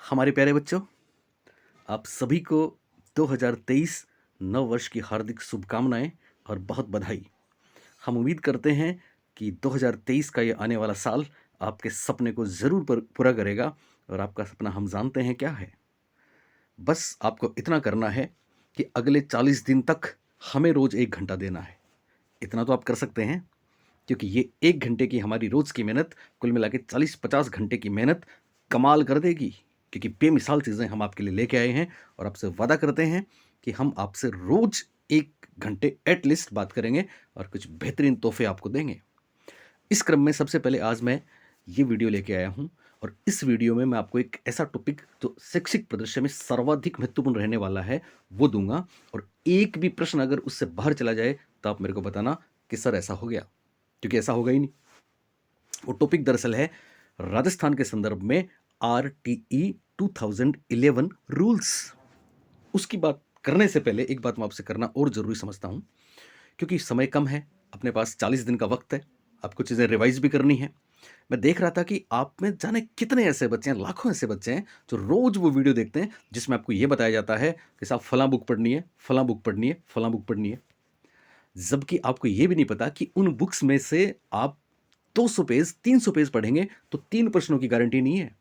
हमारे प्यारे बच्चों, आप सभी को 2023 नव वर्ष की हार्दिक शुभकामनाएं और बहुत बधाई। हम उम्मीद करते हैं कि 2023 का ये आने वाला साल आपके सपने को ज़रूर पूरा करेगा और आपका सपना हम जानते हैं क्या है। बस आपको इतना करना है कि अगले 40 दिन तक हमें रोज़ 1 घंटा देना है। इतना तो आप कर सकते हैं, क्योंकि ये 1 घंटे की हमारी रोज़ की मेहनत कुल मिला के 40-50 घंटे की मेहनत कमाल कर देगी। क्योंकि बेमिसाल चीज़ें हम आपके लिए लेके आए हैं और आपसे वादा करते हैं कि हम आपसे रोज़ 1 घंटे एटलीस्ट बात करेंगे और कुछ बेहतरीन तोहफे आपको देंगे। इस क्रम में सबसे पहले आज मैं ये वीडियो लेके आया हूँ और इस वीडियो में मैं आपको एक ऐसा टॉपिक जो शैक्षिक परिदृश्य में सर्वाधिक महत्वपूर्ण रहने वाला है वो दूंगा, और एक भी प्रश्न अगर उससे बाहर चला जाए तो आप मेरे को बताना कि सर ऐसा हो गया, क्योंकि ऐसा होगा ही नहीं। वो टॉपिक दरअसल है राजस्थान के संदर्भ में RTE 2011 रूल्स। उसकी बात करने से पहले एक बात मैं आपसे करना और ज़रूरी समझता हूँ, क्योंकि समय कम है, अपने पास 40 दिन का वक्त है, आपको चीज़ें रिवाइज भी करनी है। मैं देख रहा था कि आप में जाने कितने ऐसे बच्चे हैं, लाखों ऐसे बच्चे हैं जो रोज़ वो वीडियो देखते हैं जिसमें आपको ये बताया जाता है कि साहब फलां बुक पढ़नी है, फलां बुक पढ़नी है, फलां बुक पढ़नी है। जबकि आपको ये भी नहीं पता कि उन बुक्स में से आप 200 पेज 300 पेज पढ़ेंगे तो 3 प्रश्नों की गारंटी नहीं है।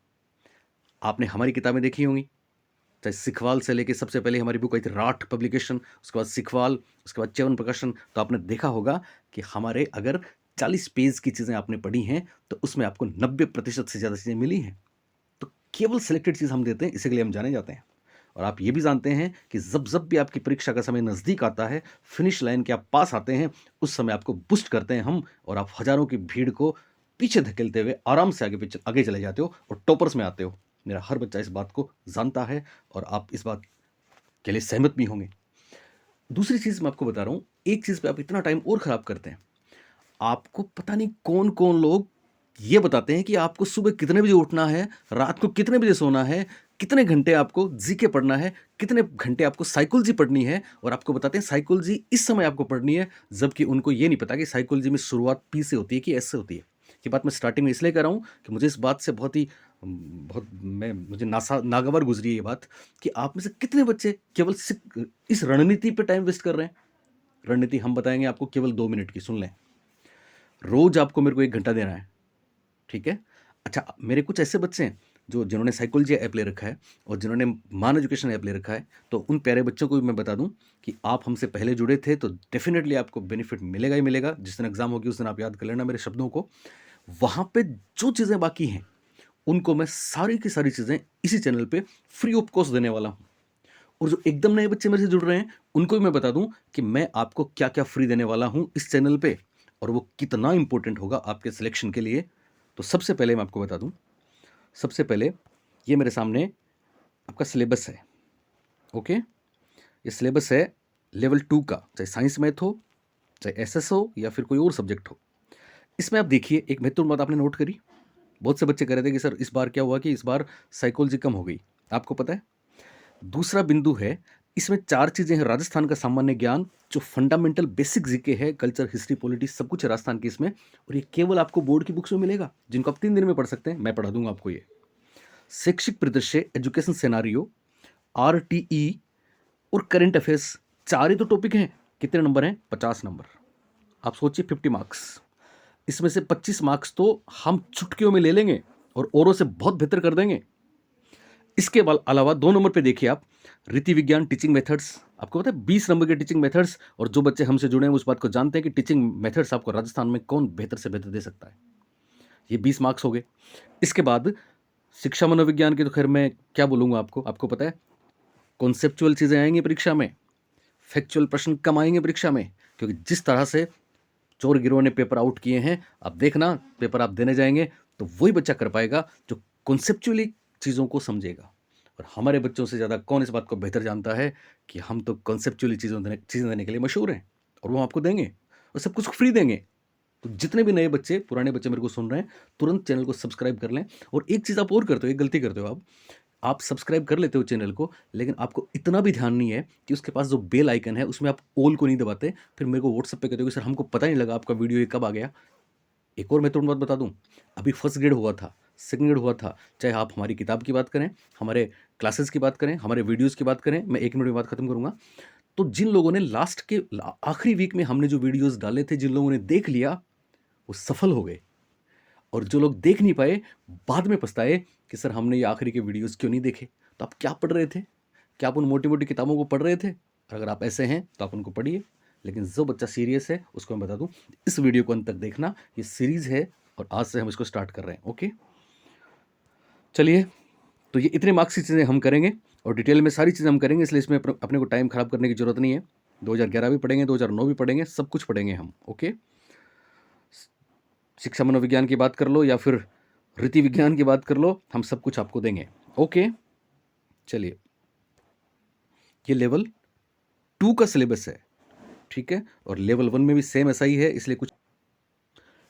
आपने हमारी किताबें देखी होंगी, चाहे सिखवाल से लेके सबसे पहले हमारी बुक आई थी राठ पब्लिकेशन, उसके बाद सिखवाल, उसके बाद च्यवन प्रकाशन। तो आपने देखा होगा कि हमारे अगर 40 पेज की चीज़ें आपने पढ़ी हैं तो उसमें आपको 90% से ज़्यादा चीज़ें मिली हैं। तो केवल सिलेक्टेड चीज़ हम देते हैं, इसी के लिए हम जाने जाते हैं। और आप ये भी जानते हैं कि जब जब भी आपकी परीक्षा का समय नज़दीक आता है, फिनिश लाइन के आप पास आते हैं, उस समय आपको बूस्ट करते हैं हम, और आप हज़ारों की भीड़ को पीछे धकेलते हुए आराम से आगे चले जाते हो और टॉपर्स में आते हो। मेरा हर बच्चा इस बात को जानता है और आप इस बात के लिए सहमत भी होंगे। दूसरी चीज़ मैं आपको बता रहा हूँ, एक चीज़ पे आप इतना टाइम और ख़राब करते हैं। आपको पता नहीं कौन-कौन लोग ये बताते हैं कि आपको सुबह कितने बजे उठना है, रात को कितने बजे सोना है, कितने घंटे आपको जीके पढ़ना है, कितने घंटे आपको साइकोलॉजी पढ़नी है, और आपको बताते हैं साइकोलॉजी इस समय आपको पढ़नी है, जबकि उनको ये नहीं पता कि साइकोलॉजी में शुरुआत पी से होती है कि एस से होती है। ये बात मैं स्टार्टिंग में इसलिए कर रहा हूँ कि मुझे इस बात से मुझे नागवार गुजरी है ये बात कि आप में से कितने बच्चे केवल इस रणनीति पे टाइम वेस्ट कर रहे हैं। रणनीति हम बताएंगे आपको, केवल 2 मिनट की, सुन लें। रोज आपको मेरे को 1 घंटा देना है, ठीक है? अच्छा, मेरे कुछ ऐसे बच्चे हैं जिन्होंने साइकोलॉजी ऐप ले रखा है और जिन्होंने मान एजुकेशन ऐप ले रखा है, तो उन प्यारे बच्चों को भी मैं बता दूं कि आप हमसे पहले जुड़े थे तो डेफिनेटली आपको बेनिफिट मिलेगा ही मिलेगा। जिस दिन एग्जाम होगी उस दिन आप याद कर लेना मेरे शब्दों को। वहां पे जो चीज़ें बाकी हैं उनको मैं सारी की सारी चीज़ें इसी चैनल पे फ्री ऑफ कॉस्ट देने वाला हूँ। और जो एकदम नए बच्चे मेरे से जुड़ रहे हैं उनको भी मैं बता दूं कि मैं आपको क्या क्या फ्री देने वाला हूं इस चैनल पे, और वो कितना इंपॉर्टेंट होगा आपके सिलेक्शन के लिए। तो सबसे पहले मैं आपको बता दूं, सबसे पहले ये मेरे सामने आपका सिलेबस है। ओके, ये सिलेबस है लेवल 2 का, चाहे साइंस मैथ हो, चाहे एसएस हो, या फिर कोई और सब्जेक्ट हो। इसमें आप देखिए, एक महत्वपूर्ण बात आपने नोट करी। बहुत से बच्चे कह रहे थे कि सर इस बार क्या हुआ कि इस बार साइकोलॉजी कम हो गई, आपको पता है। दूसरा बिंदु है, इसमें 4 चीज़ें हैं। राजस्थान का सामान्य ज्ञान जो फंडामेंटल बेसिक जीके है, कल्चर, हिस्ट्री, पॉलिटिक्स, सब कुछ है राजस्थान की इसमें, और ये केवल आपको बोर्ड की बुक्स में मिलेगा, जिनको आप 3 दिन में पढ़ सकते हैं। मैं पढ़ा दूंगा आपको ये। शैक्षिक परिदृश्य, एजुकेशन सिनेरियो, RTE और करंट अफेयर्स, 4 ही तो टॉपिक हैं। कितने नंबर हैं? 50 नंबर। आप सोचिए, 50 मार्क्स। इसमें से 25 मार्क्स तो हम चुटकियों में ले लेंगे और औरों से बहुत बेहतर कर देंगे। इसके अलावा 2 नंबर पे देखिए आप, रीति विज्ञान, टीचिंग मेथड्स। आपको पता है 20 नंबर के टीचिंग मेथड्स, और जो बच्चे हमसे जुड़े हैं उस बात को जानते हैं कि टीचिंग मेथड्स आपको राजस्थान में कौन बेहतर से बेहतर दे सकता है। ये 20 मार्क्स हो गए। इसके बाद शिक्षा मनोविज्ञान की तो खैर मैं क्या बोलूँगा आपको पता है, कॉन्सेप्चुअल चीज़ें आएंगी परीक्षा में, फैक्चुअल प्रश्न कम आएंगे परीक्षा में, क्योंकि जिस तरह से चोर गिरोह ने पेपर आउट किए हैं, अब देखना पेपर आप देने जाएंगे तो वही बच्चा कर पाएगा जो कॉन्सेप्चुअली चीज़ों को समझेगा। और हमारे बच्चों से ज़्यादा कौन इस बात को बेहतर जानता है कि हम तो कॉन्सेप्चुअली चीज़ें देने के लिए मशहूर हैं, और वो आपको देंगे और सब कुछ फ्री देंगे। तो जितने भी नए बच्चे, पुराने बच्चे मेरे को सुन रहे हैं, तुरंत चैनल को सब्सक्राइब कर लें। और एक चीज़ आप और करते हो, एक गलती करते हो आप सब्सक्राइब कर लेते हो चैनल को, लेकिन आपको इतना भी ध्यान नहीं है कि उसके पास जो बेल आइकन है उसमें आप ऑल को नहीं दबाते। फिर मेरे को व्हाट्सएप पे कहते हो कि सर हमको पता नहीं लगा आपका वीडियो ये कब आ गया। एक और महत्वपूर्ण बात बता दूं, अभी फर्स्ट ग्रेड हुआ था, सेकंड ग्रेड हुआ था, चाहे आप हमारी किताब की बात करें, हमारे क्लासेस की बात करें, हमारे वीडियोज़ की बात करें, मैं 1 मिनट में बात खत्म करूँगा। तो जिन लोगों ने लास्ट के आखिरी वीक में हमने जो वीडियोज़ डाले थे, जिन लोगों ने देख लिया, वो सफल हो गए। और जो लोग देख नहीं पाए, बाद में पछताए कि सर हमने ये आखिरी के वीडियोज़ क्यों नहीं देखे। तो आप क्या पढ़ रहे थे? क्या आप उन मोटी-मोटी किताबों को पढ़ रहे थे? अगर आप ऐसे हैं तो आप उनको पढ़िए, लेकिन जो बच्चा सीरियस है उसको मैं बता दूँ, इस वीडियो को अंत तक देखना। ये सीरीज़ है और आज से हम इसको स्टार्ट कर रहे हैं। ओके? चलिए, तो ये इतने मार्क्स की चीज़ें हम करेंगे और डिटेल में सारी चीज़ें हम करेंगे, इसलिए इसमें अपने को टाइम ख़राब करने की ज़रूरत नहीं है। 2011 भी पढ़ेंगे, 2009 भी पढ़ेंगे, सब कुछ पढ़ेंगे हम। ओके? शिक्षा मनोविज्ञान की बात कर लो या फिर रीति विज्ञान की बात कर लो, हम सब कुछ आपको देंगे। ओके? चलिए, ये लेवल 2 का सिलेबस है, ठीक है? और लेवल 1 में भी सेम ऐसा ही है, इसलिए कुछ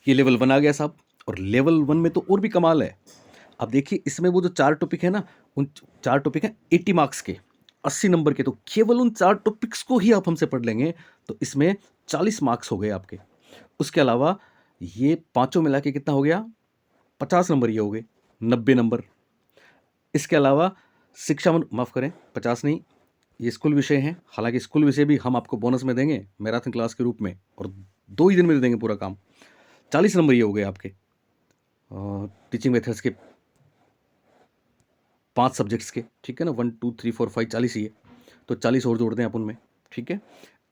ये लेवल 1 आ गया साहब। और लेवल 1 में तो और भी कमाल है। अब देखिए, इसमें वो जो 4 टॉपिक है ना, उन 4 टॉपिक हैं 80 मार्क्स के, 80 नंबर के। तो केवल उन 4 टॉपिक्स को ही आप हमसे पढ़ लेंगे तो इसमें 40 मार्क्स हो गए आपके। उसके अलावा ये पाँचों मिला के कितना हो गया? 50 नंबर ये हो गए, 90 नंबर। इसके अलावा माफ़ करें, 50 नहीं, ये स्कूल विषय हैं। हालांकि स्कूल विषय भी हम आपको बोनस में देंगे मैराथन क्लास के रूप में, और 2 ही दिन में दे देंगे पूरा काम। 40 नंबर ये हो गए आपके टीचिंग मेथड्स के 5 सब्जेक्ट्स के, ठीक है ना? 1 2 3 4 5 40 ही है, तो 40 और जोड़ दें आप उनमें, ठीक है?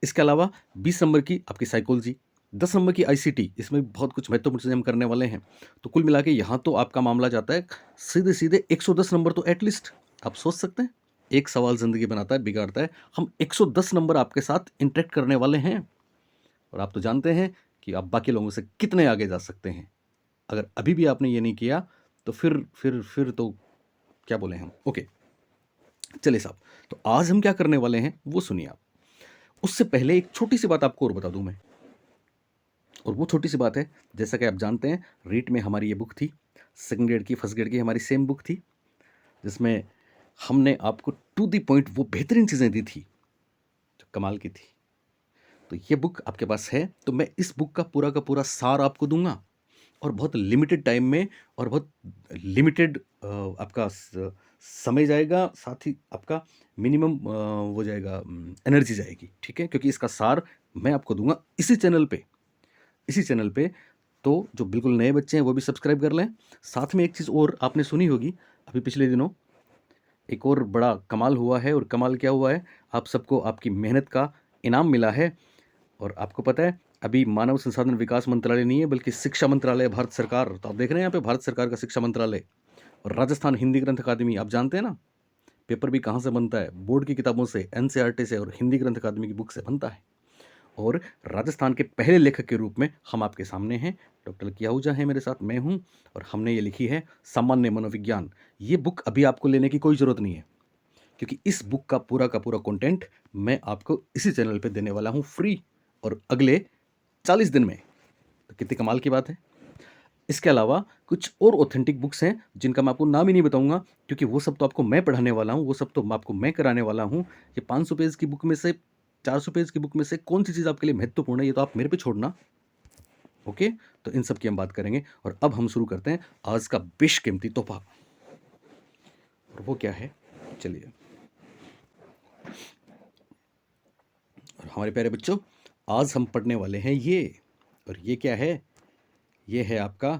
इसके अलावा 20 नंबर की आपकी साइकोलॉजी, 10 नंबर की आईसीटी, इसमें बहुत कुछ महत्वपूर्ण चीज़ें हम करने वाले हैं। तो कुल मिला के यहाँ तो आपका मामला जाता है सीधे-सीधे 110 नंबर तो एटलीस्ट आप सोच सकते हैं। एक सवाल ज़िंदगी बनाता है, बिगाड़ता है। हम 110 नंबर आपके साथ इंटरेक्ट करने वाले हैं, और आप तो जानते हैं कि आप बाकी लोगों से कितने आगे जा सकते हैं। अगर अभी भी आपने ये नहीं किया तो फिर तो क्या बोले हम। ओके, चलिए साहब, तो आज हम क्या करने वाले हैं वो सुनिए आप। उससे पहले एक छोटी सी बात आपको और बता दूं मैं, और वो छोटी सी बात है, जैसा कि आप जानते हैं, रीट में हमारी ये बुक थी, सेकंड ग्रेड की, फर्स्ट ग्रेड की हमारी सेम बुक थी, जिसमें हमने आपको टू द पॉइंट वो बेहतरीन चीज़ें दी थी जो कमाल की थी। तो ये बुक आपके पास है, तो मैं इस बुक का पूरा सार आपको दूंगा, और बहुत लिमिटेड टाइम में, और बहुत लिमिटेड आपका समय जाएगा, साथ ही आपका मिनिमम वो जाएगा, एनर्जी जाएगी, ठीक है? क्योंकि इसका सार मैं आपको दूंगा इसी चैनल पे। तो जो बिल्कुल नए बच्चे हैं वो भी सब्सक्राइब कर लें। साथ में एक चीज़ और आपने सुनी होगी, अभी पिछले दिनों एक और बड़ा कमाल हुआ है, और कमाल क्या हुआ है, आप सबको आपकी मेहनत का इनाम मिला है। और आपको पता है, अभी मानव संसाधन विकास मंत्रालय नहीं है, बल्कि शिक्षा मंत्रालय, भारत सरकार। तो आप देख रहे हैं यहाँ पे भारत सरकार का शिक्षा मंत्रालय और राजस्थान हिंदी ग्रंथ अकादमी। आप जानते हैं ना, पेपर भी कहाँ से बनता है? बोर्ड की किताबों से, एनसीईआरटी से, और हिंदी ग्रंथ अकादमी की बुक से बनता है। और राजस्थान के पहले लेखक के रूप में हम आपके सामने हैं, डॉक्टर लकी आहूजा हैं मेरे साथ, मैं हूँ, और हमने ये लिखी है सामान्य मनोविज्ञान। ये बुक अभी आपको लेने की कोई ज़रूरत नहीं है, क्योंकि इस बुक का पूरा कंटेंट मैं आपको इसी चैनल पे देने वाला हूँ फ्री, और अगले 40 दिन में। तो कितनी कमाल की बात है। इसके अलावा कुछ और ऑथेंटिक बुक्स हैं जिनका मैं आपको नाम ही नहीं बताऊंगा, क्योंकि वो सब तो आपको मैं पढ़ाने वाला हूँ, वो सब तो आपको मैं कराने वाला हूँ। ये 500 पेज की बुक में से, 400 पेज की बुक में से कौन सी चीज़ आपके लिए महत्वपूर्ण है, ये तो आप मेरे पे छोड़ना। ओके, तो इन सब की हम बात करेंगे, और अब हम शुरू करते हैं आज का बेशकीमती तोहफा। और वो क्या है, चलिए। और हमारे प्यारे बच्चों, आज हम पढ़ने वाले हैं ये, और ये क्या है? ये है आपका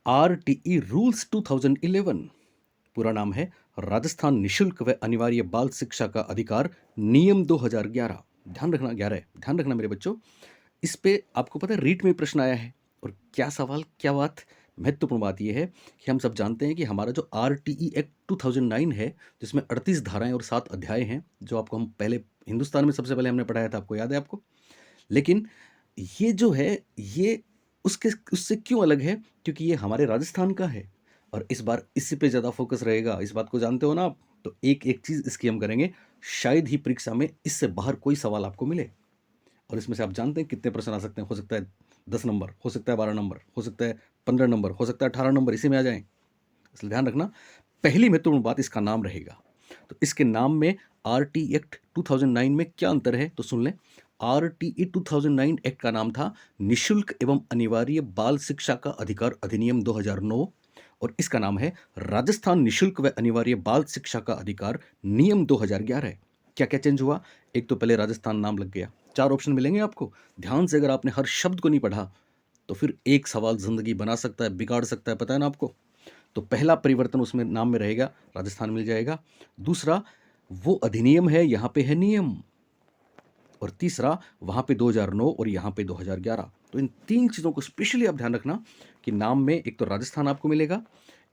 RTE रूल्स 2011। पूरा नाम है राजस्थान निशुल्क व अनिवार्य बाल शिक्षा का अधिकार नियम 2011। ध्यान रखना, 11 है, ध्यान रखना मेरे बच्चों। इस पे आपको पता है रीट में प्रश्न आया है, और क्या सवाल, क्या बात। महत्वपूर्ण बात यह है कि हम सब जानते हैं कि हमारा जो RTE एक्ट 2009 है, जिसमें 38 धाराएं और 7 अध्याय हैं, जो आपको हम पहले हिंदुस्तान में सबसे पहले हमने पढ़ाया था, आपको याद है आपको? लेकिन ये जो है, ये उससे क्यों अलग है? क्योंकि ये हमारे राजस्थान का है, और इस बार इसी पे ज़्यादा फोकस रहेगा। इस बात को जानते हो ना आप? तो एक एक चीज़ इसकी हम करेंगे, शायद ही परीक्षा में इससे बाहर कोई सवाल आपको मिले। और इसमें से आप जानते हैं कितने प्रश्न आ सकते हैं? हो सकता है 10 नंबर, हो सकता है 12 नंबर, हो सकता है 15 नंबर, हो सकता है 18 नंबर इसी में आ जाएं। इसलिए ध्यान रखना, पहली महत्वपूर्ण बात इसका नाम रहेगा। तो इसके नाम में RT एक्ट 2009 में क्या अंतर है, तो सुन लें। RTE 2009 एक्ट का नाम था निशुल्क एवं अनिवार्य बाल शिक्षा का अधिकार अधिनियम 2009, और इसका नाम है राजस्थान निशुल्क व अनिवार्य बाल शिक्षा का अधिकार नियम 2011। क्या क्या चेंज हुआ? एक तो पहले राजस्थान नाम लग गया। 4 ऑप्शन मिलेंगे आपको, ध्यान से अगर आपने हर शब्द को नहीं पढ़ा तो फिर एक सवाल जिंदगी बना सकता है, बिगाड़ सकता है, पता है ना आपको। तो पहला परिवर्तन उसमें नाम में रहेगा, राजस्थान मिल जाएगा। दूसरा, वो अधिनियम है, यहां पे है नियम। और तीसरा, वहां पे 2009 और यहां पे 2011। तो इन 3 चीजों को स्पेशली आप ध्यान रखना कि नाम में एक तो राजस्थान आपको मिलेगा,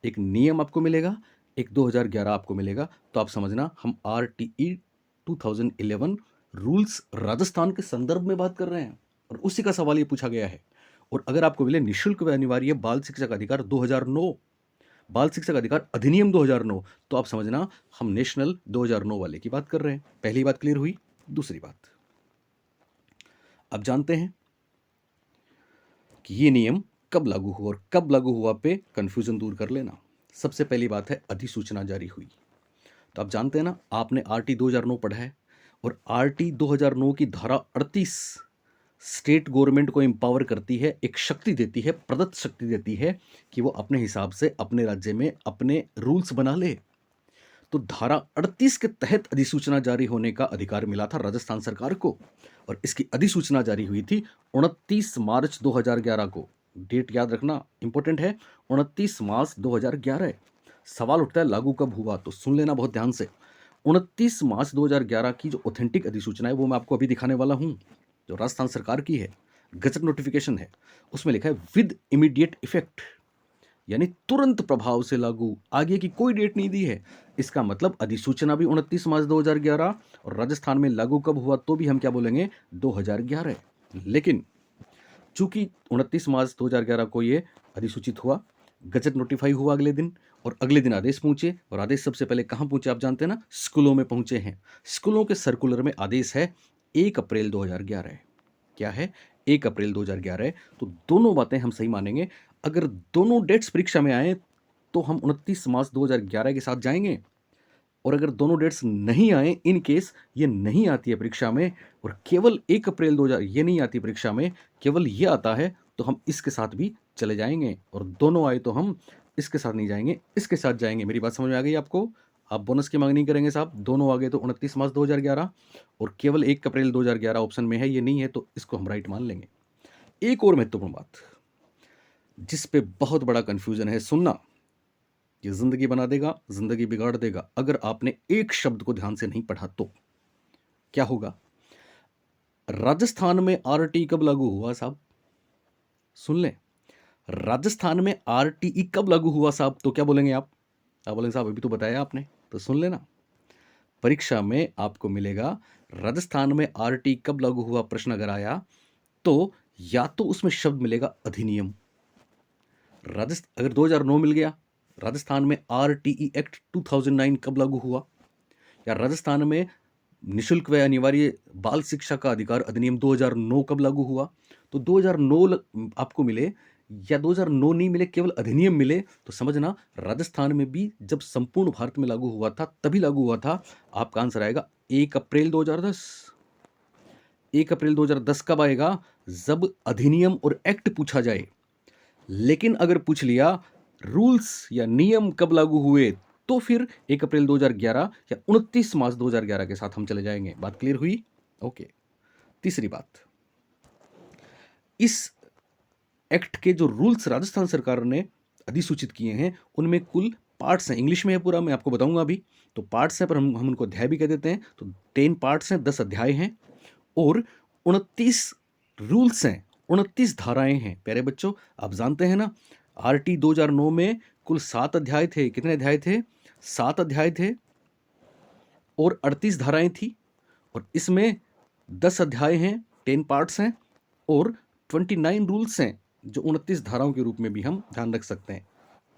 एक नियम आपको मिलेगा, एक 2011 आपको मिलेगा। तो आप समझना हम RTE 2011 रूल्स राजस्थान के संदर्भ में बात कर रहे हैं, और उसी का सवाल ये पूछा गया है। और अगर आपको मिले निशुल्क व अनिवार्य बाल शिक्षा का अधिकार 2009, बाल शिक्षा का अधिकार अधिनियम 2009, तो आप समझना हम नेशनल 2009 वाले की बात कर रहे हैं। पहली बात क्लियर हुई। दूसरी बात, अब जानते हैं कि ये नियम कब लागू हुआ, और कब लागू हुआ पे कंफ्यूजन दूर कर लेना। सबसे पहली बात है अधिसूचना जारी हुई। तो आप जानते हैं ना, आपने RT 2009 पढ़ा है, और RT 2009 की धारा 38 स्टेट गवर्नमेंट को एम्पावर करती है, एक शक्ति देती है, प्रदत्त शक्ति देती है कि वो अपने हिसाब से अपने राज्य में अपने रूल्स बना ले। तो धारा 38 के तहत अधिसूचना जारी होने का अधिकार मिला था राजस्थान सरकार को, और इसकी अधिसूचना जारी हुई थी 29 मार्च 2011 को। डेट याद रखना, इंपॉर्टेंट है, 29 मार्च 2011। सवाल उठता है लागू कब हुआ, तो सुन लेना बहुत ध्यान से। 29 मार्च 2011 की जो ऑथेंटिक अधिसूचना है वो मैं आपको अभी दिखाने वाला हूं, जो राजस्थान सरकार की है, गजट नोटिफिकेशन है। उसमें लिखा है विद इमीडिएट इफेक्ट, यानी तुरंत प्रभाव से लागू। आगे की कोई डेट नहीं दी है। इसका मतलब अधिसूचना भी 29 मार्च 2011, और राजस्थान में लागू कब हुआ तो भी हम क्या बोलेंगे, 2011। लेकिन चूंकि 29 मार्च 2011 को ये अधिसूचित हुआ, गजट नोटिफाई हुआ अगले दिन, और अगले दिन आदेश पहुंचे, और आदेश सबसे पहले कहां पहुंचे आप जानते हैं ना, स्कूलों में पहुंचे हैं। स्कूलों के सर्कुलर में आदेश है 1 अप्रैल 2011। क्या है, 1 अप्रैल 2011। तो दोनों बातें हम सही मानेंगे। अगर दोनों डेट्स परीक्षा में आए तो हम 29 मार्च 2011 के साथ जाएंगे, और अगर दोनों डेट्स नहीं आए, इन केस ये नहीं आती है परीक्षा में, और केवल 1 अप्रैल 2000 ये नहीं आती परीक्षा में, केवल ये आता है, तो हम इसके साथ भी चले जाएंगे, और दोनों आए तो हम इसके साथ नहीं जाएंगे, इसके साथ जाएंगे। मेरी बात समझ में आ गई आपको? आप बोनस की मांग नहीं करेंगे साहब, दोनों आ गए तो 29 मार्च 2011, और केवल 1 अप्रैल 2011 ऑप्शन में है, ये नहीं है, तो इसको हम राइट मान लेंगे। एक और महत्वपूर्ण बात जिस पे बहुत बड़ा कंफ्यूजन है, सुनना, ये जिंदगी बना देगा, जिंदगी बिगाड़ देगा। अगर आपने एक शब्द को ध्यान से नहीं पढ़ा तो क्या होगा? राजस्थान में RT कब लागू हुआ साहब? सुन लें, राजस्थान में RTE कब लागू हुआ साहब? तो क्या बोलेंगे आप बोलेंगे साहब अभी तो बताया आपने, तो सुन लेना। परीक्षा में आपको मिलेगा राजस्थान में RT कब लागू हुआ, प्रश्न अगर आया तो या तो उसमें शब्द मिलेगा अधिनियम। राजस्थान अगर 2009 मिल गया, राजस्थान में RTE एक्ट 2009 कब लागू हुआ, या राजस्थान में निशुल्क व अनिवार्य बाल शिक्षा का अधिकार अधिनियम 2009 कब लागू हुआ। तो 2009 आपको मिले या 2009 नहीं मिले, केवल अधिनियम मिले, तो समझना राजस्थान में भी जब संपूर्ण भारत में लागू हुआ था तभी लागू हुआ था। आपका आंसर आएगा 1 अप्रैल 2010। 1 अप्रैल 2010 कब आएगा? जब अधिनियम और एक्ट पूछा जाए। लेकिन अगर पूछ लिया रूल्स या नियम कब लागू हुए, तो फिर 1 अप्रैल 2011 या 29 मार्च 2011 के साथ हम चले जाएंगे। बात क्लियर हुई? ओके। तीसरी बात, इस एक्ट के जो रूल्स राजस्थान सरकार ने अधिसूचित किए हैं उनमें कुल पार्ट्स हैं, इंग्लिश में है पूरा, मैं आपको बताऊंगा अभी। तो पार्ट्स हैं, पर हम उनको अध्याय भी कह देते हैं। तो 10 पार्ट्स हैं, 10 अध्याय हैं, और 29 रूल्स हैं, 29 धाराएं हैं। प्यारे बच्चों, आप जानते हैं ना, RT 2009 में कुल 7 अध्याय थे। कितने अध्याय थे? 7 अध्याय थे, और 38 धाराएं थी। और इसमें 10 अध्याय हैं, 10 पार्ट्स हैं, और 29 रूल्स हैं, जो 29 धाराओं के रूप में भी हम ध्यान रख सकते हैं।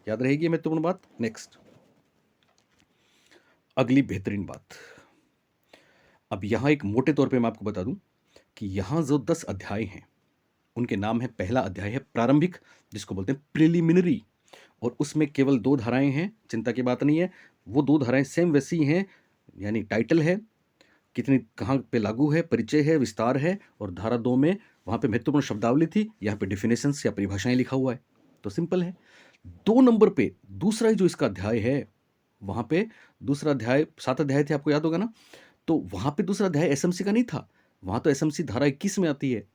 याद रहेगी महत्वपूर्ण बात। नेक्स्ट, अगली बेहतरीन बात। अब यहां एक मोटे तौर पे मैं आपको बता दूं कि यहां जो 10 अध्याय हैं उनके नाम है, पहला अध्याय है प्रारंभिक, जिसको बोलते हैं प्रिलिमिनरी, और उसमें केवल 2 धाराएं हैं, चिंता की बात नहीं है। वो 2 धाराएं सेम वैसी हैं, यानी टाइटल है कितनी कहाँ पे लागू है, परिचय है, विस्तार है, और धारा 2 में वहाँ पे महत्वपूर्ण शब्दावली थी, यहाँ पे डेफिनेशंस या परिभाषाएं लिखा हुआ है। तो सिंपल है। 2 नंबर पे दूसरा ही जो इसका अध्याय है, वहाँ पे दूसरा अध्याय, 7 अध्याय थे, आपको याद होगा ना? तो वहाँ पे दूसरा अध्याय एसएमसी का नहीं था, वहाँ तो एसएमसी धारा 21 में आती है,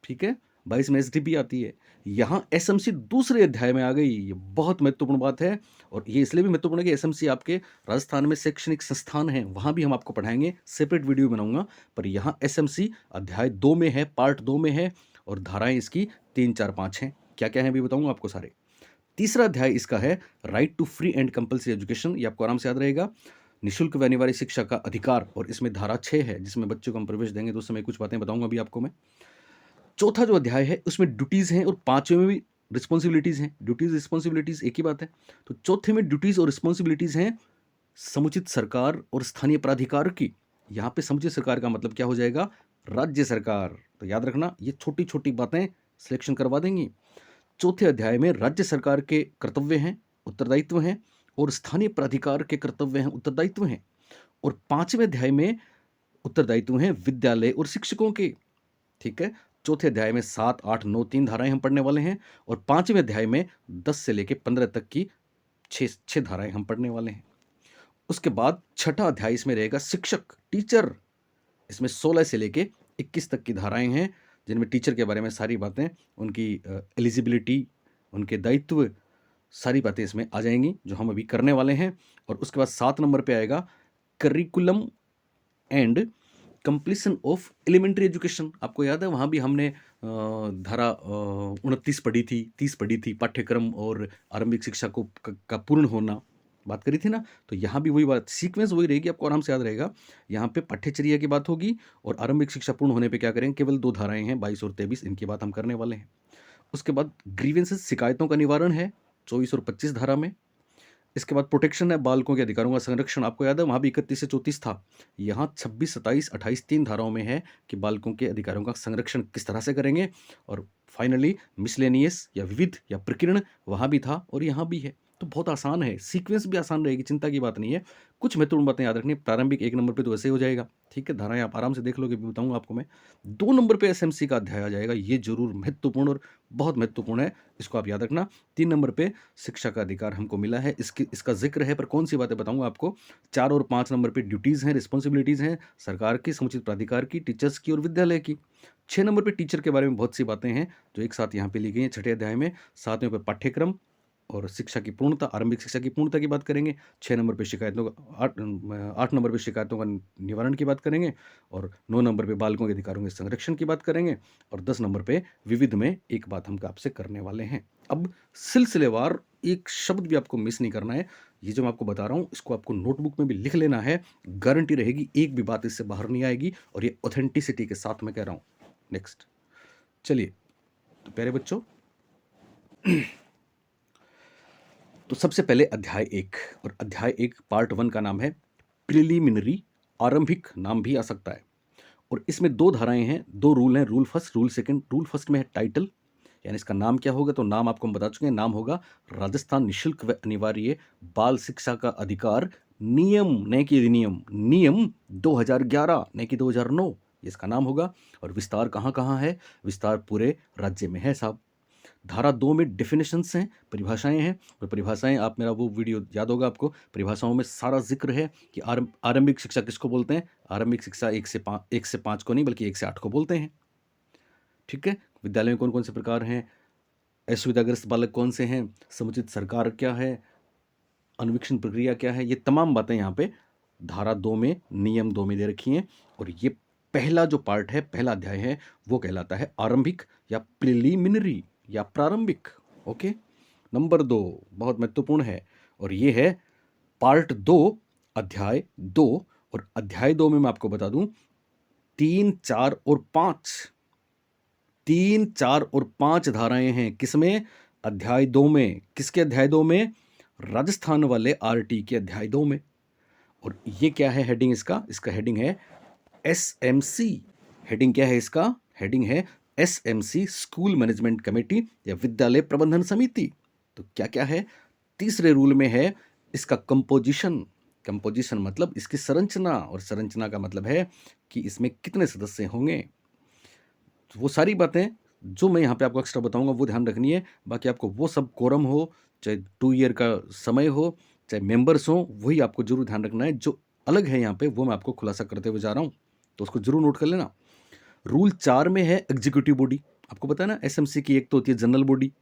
ठीक है, 22 में एसडीपी आती है। यहाँ एसएमसी दूसरे अध्याय में आ गई। ये बहुत महत्वपूर्ण बात है, और ये इसलिए भी महत्वपूर्ण है कि एसएमसी आपके राजस्थान में शैक्षणिक संस्थान हैं, वहाँ भी हम आपको पढ़ाएंगे, सेपरेट वीडियो बनाऊंगा। पर यहाँ एसएमसी अध्याय 2 में है, पार्ट 2 में है, और धाराएं इसकी 3, 4, 5 हैं। क्या क्या है भी बताऊंगा आपको सारे। तीसरा अध्याय इसका है right to free and compulsory education. ये आपको आराम से याद रहेगा, निःशुल्क व अनिवार्य शिक्षा का अधिकार, और इसमें धारा 6 है जिसमें बच्चों को हम प्रवेश देंगे, तो उस समय कुछ बातें बताऊंगा अभी आपको मैं। चौथा जो अध्याय है उसमें ड्यूटीज हैं, और 5वें में भी रिस्पॉन्सिबिलिटीज हैं। ड्यूटीज रिस्पॉन्सिबिलिटीज एक ही बात है। तो चौथे में ड्यूटीज और रिस्पॉन्सिबिलिटीज हैं समुचित सरकार और स्थानीय प्राधिकार की। यहाँ पे समुचित सरकार का मतलब क्या हो जाएगा? राज्य सरकार। तो याद रखना, ये छोटी छोटी बातें सिलेक्शन करवा देंगी। चौथे अध्याय में राज्य सरकार के कर्तव्य हैं, उत्तरदायित्व हैं, और स्थानीय प्राधिकार के कर्तव्य हैं, उत्तरदायित्व हैं। और 5वें अध्याय में उत्तरदायित्व हैं विद्यालय और शिक्षकों के। ठीक है, चौथे अध्याय में 7, 8, 9, 3 धाराएं हम पढ़ने वाले हैं, और 5वें अध्याय में 10 से लेकर 15 तक की 6 धाराएं हम पढ़ने वाले हैं। उसके बाद छठा अध्याय इसमें रहेगा शिक्षक, टीचर। इसमें 16 से लेके 21 तक की धाराएं हैं, जिनमें टीचर के बारे में सारी बातें, उनकी एलिजिबिलिटी, उनके दायित्व, सारी बातें इसमें आ जाएंगी जो हम अभी करने वाले हैं। और उसके बाद 7 नंबर पे आएगा curriculum and completion of elementary education. आपको याद है, वहाँ भी हमने धारा 29 पढ़ी थी, 30 पढ़ी थी, पाठ्यक्रम और आरंभिक शिक्षा को का पूर्ण होना बात करी थी ना। तो यहाँ भी वही बात, सीक्वेंस वही रहेगी, आपको आराम से याद रहेगा। यहाँ पे पाठ्यचर्या की बात होगी, और आरंभिक शिक्षा पूर्ण होने पे क्या करेंगे, केवल 2 धाराएं हैं, 22 और 23, इनकी बात हम करने वाले हैं। उसके बाद ग्रीवेंसेस, शिकायतों का निवारण है 24 और 25 धारा में। इसके बाद प्रोटेक्शन है, बालकों के अधिकारों का संरक्षण। आपको याद है, वहाँ भी 31 से 34 था। यहाँ 26, 27, 28 3 धाराओं में है कि बालकों के अधिकारों का संरक्षण किस तरह से करेंगे। और फाइनली मिसलेनियस या विविध या प्रकीर्ण, वहाँ भी था और यहाँ भी है। तो बहुत आसान है, सीक्वेंस भी आसान रहेगी, चिंता की बात नहीं है। कुछ महत्वपूर्ण बातें याद रखनी है। प्रारंभिक 1 नंबर पे तो वैसे ही हो जाएगा, ठीक है, धाराएं आप आराम से देख लोगे, बताऊंगा आपको मैं। 2 नंबर पे एसएमसी का अध्याय आ जाएगा, ये जरूर महत्वपूर्ण और बहुत महत्वपूर्ण है, इसको आप याद रखना। 3 नंबर पे शिक्षा का अधिकार हमको मिला है, इसका जिक्र है, पर कौन सी बातें बताऊंगा आपको। 4 और 5 नंबर पे ड्यूटीज़ हैं, रिस्पॉन्सिबिलिटीज़ हैं, सरकार की, समुचित प्राधिकार की, टीचर्स की और विद्यालय की। 6 नंबर पे टीचर के बारे में बहुत सी बातें हैं जो एक साथ यहाँ पे ली गई हैं छठे अध्याय में। 7वें पे पाठ्यक्रम और शिक्षा की पूर्णता, आरंभिक शिक्षा की पूर्णता की बात करेंगे। 6 नंबर पे शिकायतों का, 8 नंबर पे शिकायतों का निवारण की बात करेंगे, और 9 नंबर पे बालकों के अधिकारों के संरक्षण की बात करेंगे, और 10 नंबर पे विविध में एक बात हम आपसे करने वाले हैं। अब सिलसिलेवार एक शब्द भी आपको मिस नहीं करना है। ये जो मैं आपको बता रहा हूँ, इसको आपको नोटबुक में भी लिख लेना है, गारंटी रहेगी, एक भी बात इससे बाहर नहीं आएगी, और ये ऑथेंटिसिटी के साथ मैं कह रहा हूँ। नेक्स्ट चलिए, तो प्यारे बच्चों, तो सबसे पहले अध्याय 1, और अध्याय 1 पार्ट 1 का नाम है प्रिलिमिनरी, आरंभिक नाम भी आ सकता है। और इसमें 2 धाराएं हैं, 2 रूल हैं, rule first, rule second. Rule first में है टाइटल, यानी इसका नाम क्या होगा, तो नाम आपको हम बता चुके हैं, नाम होगा राजस्थान निःशुल्क व अनिवार्य बाल शिक्षा का अधिकार नियम, न कि अधिनियम, नियम 2011 न कि 2009, ये इसका नाम होगा। और विस्तार कहाँ कहाँ है, विस्तार पूरे राज्य में है साहब। धारा 2 में डेफिनेशंस हैं, परिभाषाएं हैं, और परिभाषाएं, आप मेरा वो वीडियो याद होगा आपको, परिभाषाओं में सारा जिक्र है कि आरंभिक शिक्षा किसको बोलते हैं। आरंभिक शिक्षा 1 से 5 को नहीं, बल्कि 1 से 8 को बोलते हैं। ठीक है, विद्यालय में कौन कौन से प्रकार हैं, असुविधाग्रस्त बालक कौन से हैं, समुचित सरकार क्या है, अनुवीक्षण प्रक्रिया क्या है, ये तमाम बातें यहाँ पे धारा 2 में, नियम 2 में दे रखी हैं। और ये पहला जो पार्ट है, पहला अध्याय है, वो कहलाता है आरंभिक या प्रिलिमिनरी या प्रारंभिक। ओके, नंबर 2 बहुत महत्वपूर्ण है, और ये है पार्ट 2, अध्याय 2। और अध्याय 2 में मैं आपको बता दूं, 3, 4 और 5, 3, 4 और 5 धाराएं हैं, किसमें, अध्याय 2 में। किसके अध्याय 2 में, राजस्थान वाले आरटी के अध्याय 2 में। और ये क्या है हेडिंग इसका, इसका हेडिंग है एसएमसी। हेडिंग क्या है इसका, हेडिंग है एसएमसी, स्कूल मैनेजमेंट कमेटी या विद्यालय प्रबंधन समिति। तो क्या क्या है, तीसरे रूल में है इसका कंपोजिशन, कंपोजिशन मतलब इसकी संरचना, और संरचना का मतलब है कि इसमें कितने सदस्य होंगे। वो सारी बातें जो मैं यहाँ पे आपको एक्स्ट्रा बताऊंगा वो ध्यान रखनी है। बाकी आपको वो सब कोरम हो, चाहे 2 ईयर का समय हो, चाहे मेंबर्स हो, वही आपको जरूर ध्यान रखना है। जो अलग है यहाँ पे वो मैं आपको खुलासा करते हुए जा रहा हूँ, तो उसको जरूर नोट कर लेना। रूल 4 में है एग्जीक्यूटिव बॉडी। आपको पता है ना, एसएमसी की एक तो होती है जनरल बॉडी,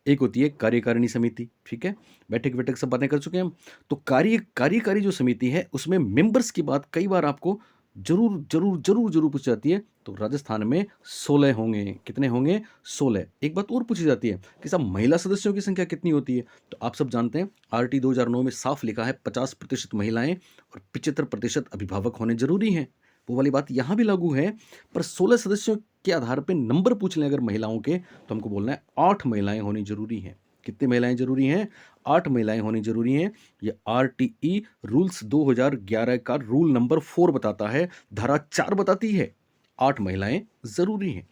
एक होती है कार्यकारिणी समिति। ठीक है, बैठक बैठक सब बातें कर चुके हैं हम। तो कार्यकारी जो समिति है उसमें मेंबर्स की बात कई बार आपको जरूर जरूर जरूर जरूर पूछी जाती है। तो राजस्थान में 16 होंगे। कितने होंगे? 16। एक बात और पूछी जाती है कि साहब महिला सदस्यों की संख्या कितनी होती है? तो आप सब जानते हैं आरटी 2009 में साफ लिखा है 50% महिलाएं और 75% अभिभावक होने जरूरी हैं। वो वाली बात यहाँ भी लागू है। पर 16 सदस्यों के आधार पर नंबर पूछ लें अगर महिलाओं के, तो हमको बोलना है 8 महिलाएं होनी जरूरी हैं। कितनी महिलाएं जरूरी हैं? 8 महिलाएं होनी जरूरी हैं। ये आरटीई रूल्स 2011 का रूल नंबर 4 बताता है, धारा 4 बताती है 8 महिलाएं जरूरी हैं।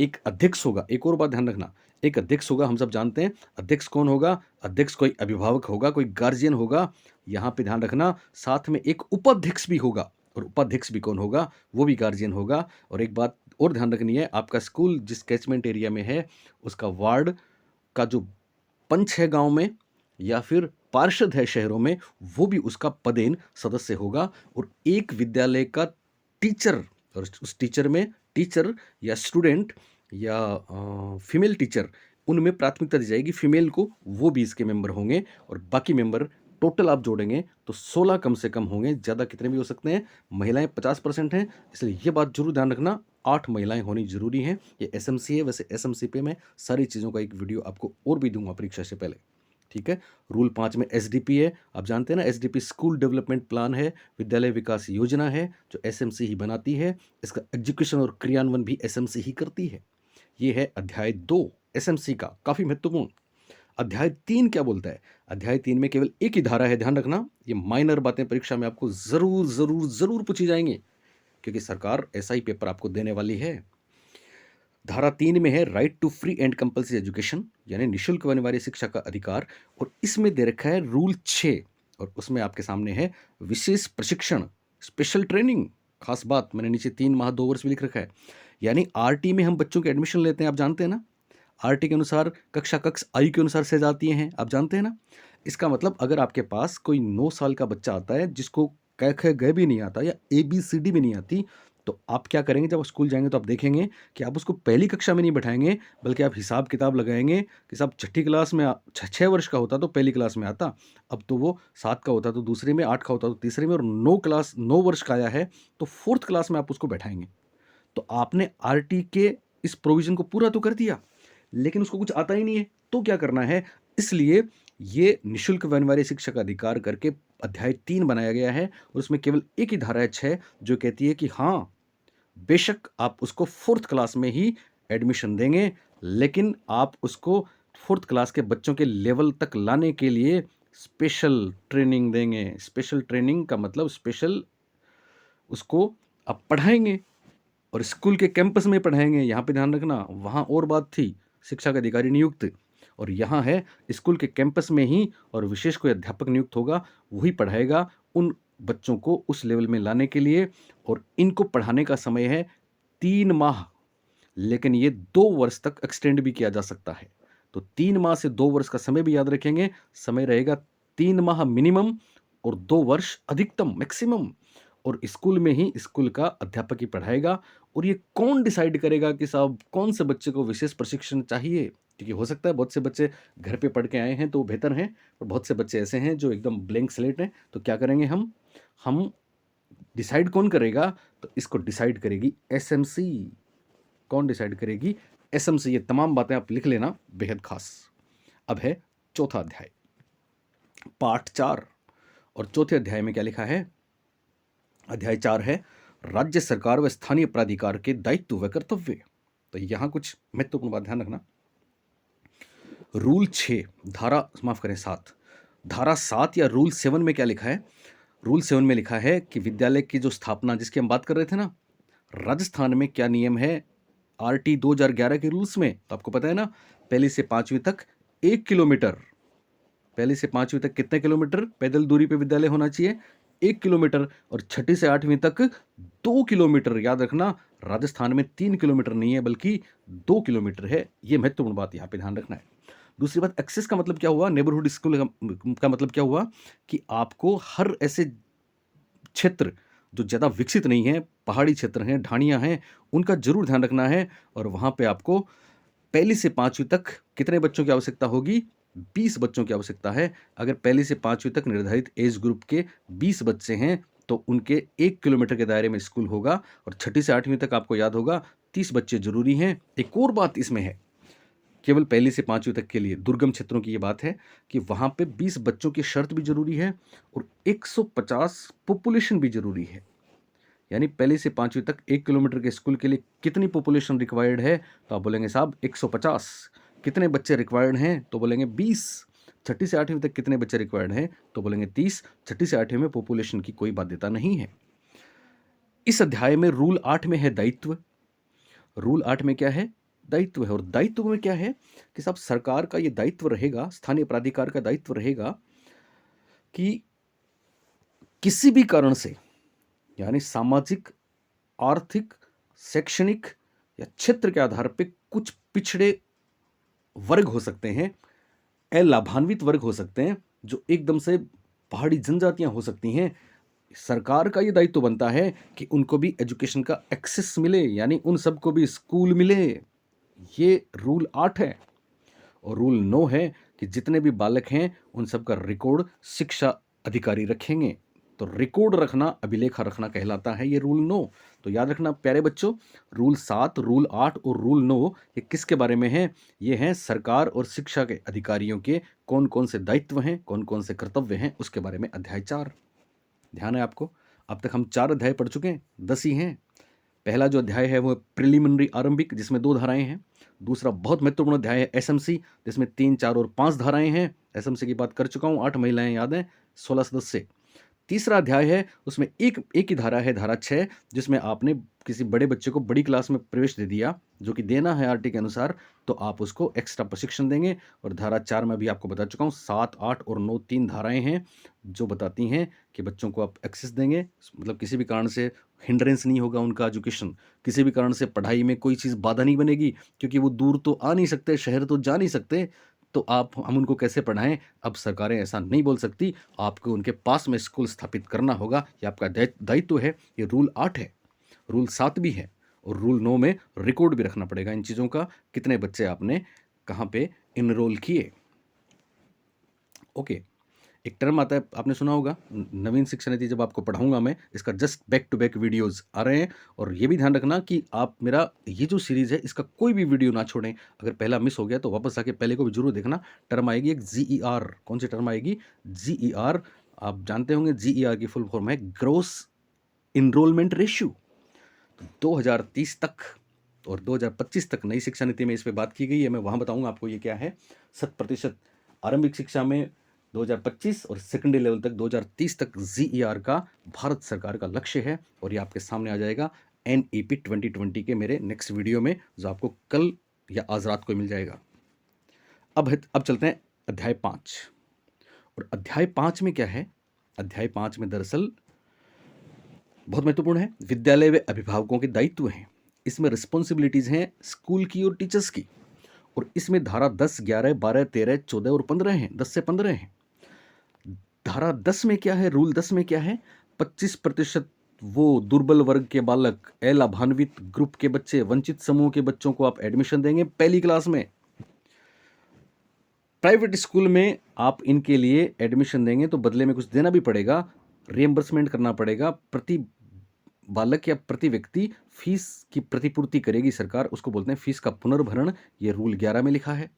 एक अध्यक्ष होगा। एक और बात ध्यान रखना, एक अध्यक्ष होगा। हम सब जानते हैं अध्यक्ष कौन होगा। अध्यक्ष कोई अभिभावक होगा, कोई गार्जियन होगा। यहां पे ध्यान रखना, साथ में एक उपाध्यक्ष भी होगा, और उपाध्यक्ष भी कौन होगा? वो भी गार्जियन होगा। और एक बात और ध्यान रखनी है, आपका स्कूल जिस कैचमेंट एरिया में है उसका वार्ड का जो पंच है गांव में या फिर पार्षद है शहरों में, वो भी उसका पदेन सदस्य होगा। और एक विद्यालय का टीचर, और उस टीचर में टीचर या स्टूडेंट या फीमेल टीचर, उनमें प्राथमिकता दी जाएगी फीमेल को, वो भी इसके मेंबर होंगे। और बाकी मेंबर टोटल आप जोड़ेंगे तो 16 कम से कम होंगे, ज़्यादा कितने भी हो सकते हैं। महिलाएं 50% हैं, इसलिए ये बात जरूर ध्यान रखना, 8 महिलाएं होनी जरूरी हैं। ये एसएमसी है। वैसे एसएमसी पे मैं सारी चीज़ों का एक वीडियो आपको और भी दूंगा परीक्षा से पहले। ठीक है। रूल 5 में एसडीपी है। आप जानते हैं ना, एसडीपी स्कूल डेवलपमेंट प्लान है, विद्यालय विकास योजना है जो एसएमसी ही बनाती है। इसका एग्जीक्यूशन और क्रियान्वयन भी एसएमसी ही करती है। ये है अध्याय 2 एसएमसी का, काफी महत्वपूर्ण। अध्याय 3 क्या बोलता है? अध्याय 3 में केवल एक ही धारा है, ध्यान रखना। ये माइनर बातें परीक्षा में आपको जरूर जरूर जरूर पूछी जाएंगी, क्योंकि सरकार ऐसा ही पेपर आपको देने वाली है। धारा 3 में है right to free and compulsory education, यानी निःशुल्क व अनिवार्य शिक्षा का अधिकार। और इसमें दे रखा है रूल 6, और उसमें आपके सामने है विशेष प्रशिक्षण, स्पेशल ट्रेनिंग। खास बात, मैंने नीचे 3 माह 2 वर्ष भी लिख रखा है। यानी आरटी में हम बच्चों के एडमिशन लेते हैं, आप जानते हैं ना। आरटी के अनुसार कक्षा कक्ष आयु के अनुसार सह जाती हैं, आप जानते हैं ना। इसका मतलब अगर आपके पास कोई 9 साल का बच्चा आता है जिसको क ख ग भी नहीं आता या ABCD भी नहीं आती, तो आप क्या करेंगे? जब स्कूल जाएंगे तो आप देखेंगे कि आप उसको पहली कक्षा में नहीं बैठाएंगे, बल्कि आप हिसाब किताब लगाएंगे कि साहब छठी क्लास में 6 वर्ष का होता तो पहली क्लास में आता, अब तो वो 7 का होता तो दूसरे में, 8 का होता तो तीसरे में, और 9 वर्ष का आया है तो 4th क्लास में आप उसको बैठाएंगे। तो आपने आरटी के इस प्रोविजन को पूरा तो कर दिया, लेकिन उसको कुछ आता ही नहीं है, तो क्या करना है? इसलिए ये निःशुल्क व अनिवार्य शिक्षा का अधिकार करके अध्याय 3 बनाया गया है। और उसमें केवल एक ही धारा है 6, जो कहती है कि हाँ, बेशक आप उसको 4th क्लास में ही एडमिशन देंगे, लेकिन आप उसको 4th क्लास के बच्चों के लेवल तक लाने के लिए स्पेशल ट्रेनिंग देंगे। स्पेशल ट्रेनिंग का मतलब स्पेशल उसको आप पढ़ाएंगे और स्कूल के कैंपस में पढ़ाएंगे। यहाँ पे ध्यान रखना, वहाँ और बात थी शिक्षा का अधिकारी नियुक्त, और यहाँ है स्कूल के कैंपस में ही, और विशेष कोई अध्यापक नियुक्त होगा, वही पढ़ाएगा उन बच्चों को उस लेवल में लाने के लिए। और इनको पढ़ाने का समय है 3 माह, लेकिन ये 2 वर्ष तक एक्सटेंड भी किया जा सकता है। तो 3 माह से 2 वर्ष का समय भी याद रखेंगे। समय रहेगा 3 माह मिनिमम और 2 वर्ष अधिकतम मैक्सिमम। और स्कूल में ही स्कूल का अध्यापक ही पढ़ाएगा। और ये कौन डिसाइड करेगा कि साहब कौन से बच्चे को विशेष प्रशिक्षण चाहिए? क्योंकि हो सकता है बहुत से बच्चे घर पे पढ़ के आए हैं तो वो बेहतर हैं, और बहुत से बच्चे ऐसे हैं जो एकदम ब्लैंक स्लेट हैं। तो क्या करेंगे हम डिसाइड कौन करेगा? तो इसको डिसाइड करेगी एसएमसी। कौन डिसाइड करेगी? एसएमसी। ये तमाम बातें आप लिख लेना, बेहद खास। अब है चौथा अध्याय, पाठ 4। और चौथे अध्याय में क्या लिखा है? अध्याय 4 है राज्य सरकार व स्थानीय प्राधिकार के दायित्व व कर्तव्य। तो यहां कुछ महत्वपूर्ण बात ध्यान रखना। रूल 6 धारा माफ करें 7, धारा 7 या रूल 7 में क्या लिखा है? रूल 7 में लिखा है कि विद्यालय की जो स्थापना जिसकी हम बात कर रहे थे ना, राजस्थान में क्या नियम है आरटी 2011 के रूल्स में? तो आपको पता है ना, पहली से 5वीं तक 1 किलोमीटर पहली से 5वीं तक कितने किलोमीटर पैदल दूरी पे विद्यालय होना चाहिए? 1 किलोमीटर। और छठी से 8वीं तक 2 किलोमीटर। याद रखना, राजस्थान में 3 किलोमीटर नहीं है बल्कि 2 किलोमीटर है। ये महत्वपूर्ण बात यहाँ पे ध्यान रखना है। दूसरी बात, एक्सेस का मतलब क्या हुआ? नेबरहुड स्कूल का मतलब क्या हुआ कि आपको हर ऐसे क्षेत्र जो ज़्यादा विकसित नहीं है, पहाड़ी क्षेत्र हैं, ढाणियाँ हैं, उनका जरूर ध्यान रखना है। और वहाँ पे आपको पहली से 5वीं तक कितने बच्चों की आवश्यकता होगी? 20 बच्चों की आवश्यकता है। अगर पहली से 5वीं तक निर्धारित एज ग्रुप के 20 बच्चे हैं तो उनके 1 किलोमीटर के दायरे में स्कूल होगा। और छठी से 8वीं तक आपको याद होगा 30 बच्चे जरूरी हैं। एक और बात इसमें है, केवल पहली से 5वीं तक के लिए दुर्गम क्षेत्रों की ये बात है कि वहाँ पे 20 बच्चों की शर्त भी जरूरी है और 150 पॉपुलेशन भी जरूरी है। यानी पहली से 5वीं तक 1 किलोमीटर के स्कूल के लिए कितनी पॉपुलेशन रिक्वायर्ड है? तो आप बोलेंगे साहब 150। कितने बच्चे रिक्वायर्ड हैं? तो बोलेंगे 20। छठी से 8वीं तक कितने बच्चे रिक्वायर्ड हैं? तो बोलेंगे 30। छठी से 8वीं में पॉपुलेशन की कोई बाध्यता नहीं है। इस अध्याय में रूल 8 में है दायित्व। रूल 8 में क्या है? दायित्व है। और दायित्व में क्या है कि साहब सरकार का ये दायित्व रहेगा, स्थानीय प्राधिकार का दायित्व रहेगा कि किसी भी कारण से, यानी सामाजिक, आर्थिक, शैक्षणिक या क्षेत्र के आधार पे कुछ पिछड़े वर्ग हो सकते हैं, अलाभान्वित वर्ग हो सकते हैं, जो एकदम से पहाड़ी जनजातियां हो सकती हैं। सरकार का ये दायित्व बनता है कि उनको भी एजुकेशन का एक्सेस मिले, यानी उन सबको भी स्कूल मिले। ये रूल 8 है। और रूल 9 है कि जितने भी बालक हैं उन सबका रिकॉर्ड शिक्षा अधिकारी रखेंगे। तो रिकॉर्ड रखना अभिलेखा रखना कहलाता है ये रूल 9। तो याद रखना प्यारे बच्चों, रूल 7, रूल 8 और रूल 9 ये किसके बारे में है? ये हैं सरकार और शिक्षा के अधिकारियों के कौन कौन से दायित्व हैं, कौन कौन से कर्तव्य हैं, उसके बारे में अध्याय 4। ध्यान है आपको? अब तक हम 4 अध्याय पढ़ चुके हैं, 10 ही हैं। पहला जो अध्याय है वो प्रिलिमिनरी आरंभिक, जिसमें 2 धाराएं हैं। दूसरा बहुत महत्वपूर्ण अध्याय है एसएमसी, जिसमें 3, 4 और 5 धाराएं हैं। एसएमसी की बात कर चुका हूं, 8 महिलाएं याद हैं, 16 सदस्य। तीसरा अध्याय है, उसमें एक ही धारा है, धारा 6, जिसमें आपने किसी बड़े बच्चे को बड़ी क्लास में प्रवेश दे दिया, जो कि देना है आरटी के अनुसार, तो आप उसको एक्स्ट्रा प्रशिक्षण देंगे। और धारा 4 में भी आपको बता चुका हूँ, 7, 8 और 9 3 धाराएं हैं जो बताती हैं कि बच्चों को आप एक्सेस देंगे, मतलब किसी भी कारण से हिंड्रेंस नहीं होगा उनका एजुकेशन, किसी भी कारण से पढ़ाई में कोई चीज़ बाधा नहीं बनेगी, क्योंकि वो दूर तो आ नहीं सकते, शहर तो जा नहीं सकते, तो हम उनको कैसे पढ़ाएं? अब सरकारें ऐसा नहीं बोल सकती, आपको उनके पास में स्कूल स्थापित करना होगा, ये आपका दायित्व है। ये रूल 8 है। रूल 7 भी है। और रूल 9 में रिकॉर्ड भी रखना पड़ेगा इन चीज़ों का, कितने बच्चे आपने कहाँ पे इनरोल किए। ओके, एक टर्म आता है, आपने सुना होगा, नवीन शिक्षा नीति जब आपको पढ़ाऊंगा मैं, इसका just back to back videos आ रहे हैं। और ये भी ध्यान रखना कि आप मेरा ये जो सीरीज़ है इसका कोई भी वीडियो ना छोड़ें। अगर पहला मिस हो गया तो वापस आके पहले को भी जरूर देखना। टर्म आएगी एक GER। कौन सी टर्म आएगी? GER। आप जानते होंगे GER की फुल फॉर्म है ग्रोस इनरोलमेंट रेशियो। तो 2030 तक और 2025 तक नई शिक्षा नीति में इस पर बात की गई है, मैं वहाँ बताऊँगा आपको ये क्या है। 100% आरंभिक शिक्षा में 2025 और सेकेंडरी लेवल तक 2030 तक GER का भारत सरकार का लक्ष्य है। और ये आपके सामने आ जाएगा NEP 2020 के मेरे नेक्स्ट वीडियो में, जो आपको कल या आज रात को मिल जाएगा। अब चलते हैं अध्याय 5। और अध्याय 5 में क्या है? अध्याय 5 में दरअसल बहुत महत्वपूर्ण है, विद्यालय व अभिभावकों के दायित्व हैं। इसमें रिस्पॉन्सिबिलिटीज हैं स्कूल की और टीचर्स की। और इसमें धारा 10, 11, 12, 13, 14 और 15 हैं, 10 से 15 हैं। धारा 10 में क्या है? रूल 10 में क्या है? 25% वो दुर्बल वर्ग के बालक, अलाभान्वित ग्रुप के बच्चे, वंचित समूह के बच्चों को आप एडमिशन देंगे पहली क्लास में। प्राइवेट स्कूल में आप इनके लिए एडमिशन देंगे तो बदले में कुछ देना भी पड़ेगा, रिएम्बर्समेंट करना पड़ेगा। प्रति बालक या प्रति व्यक्ति फीस की प्रतिपूर्ति करेगी सरकार, उसको बोलते हैं फीस का पुनर्भरण। ये रूल 11 में लिखा है।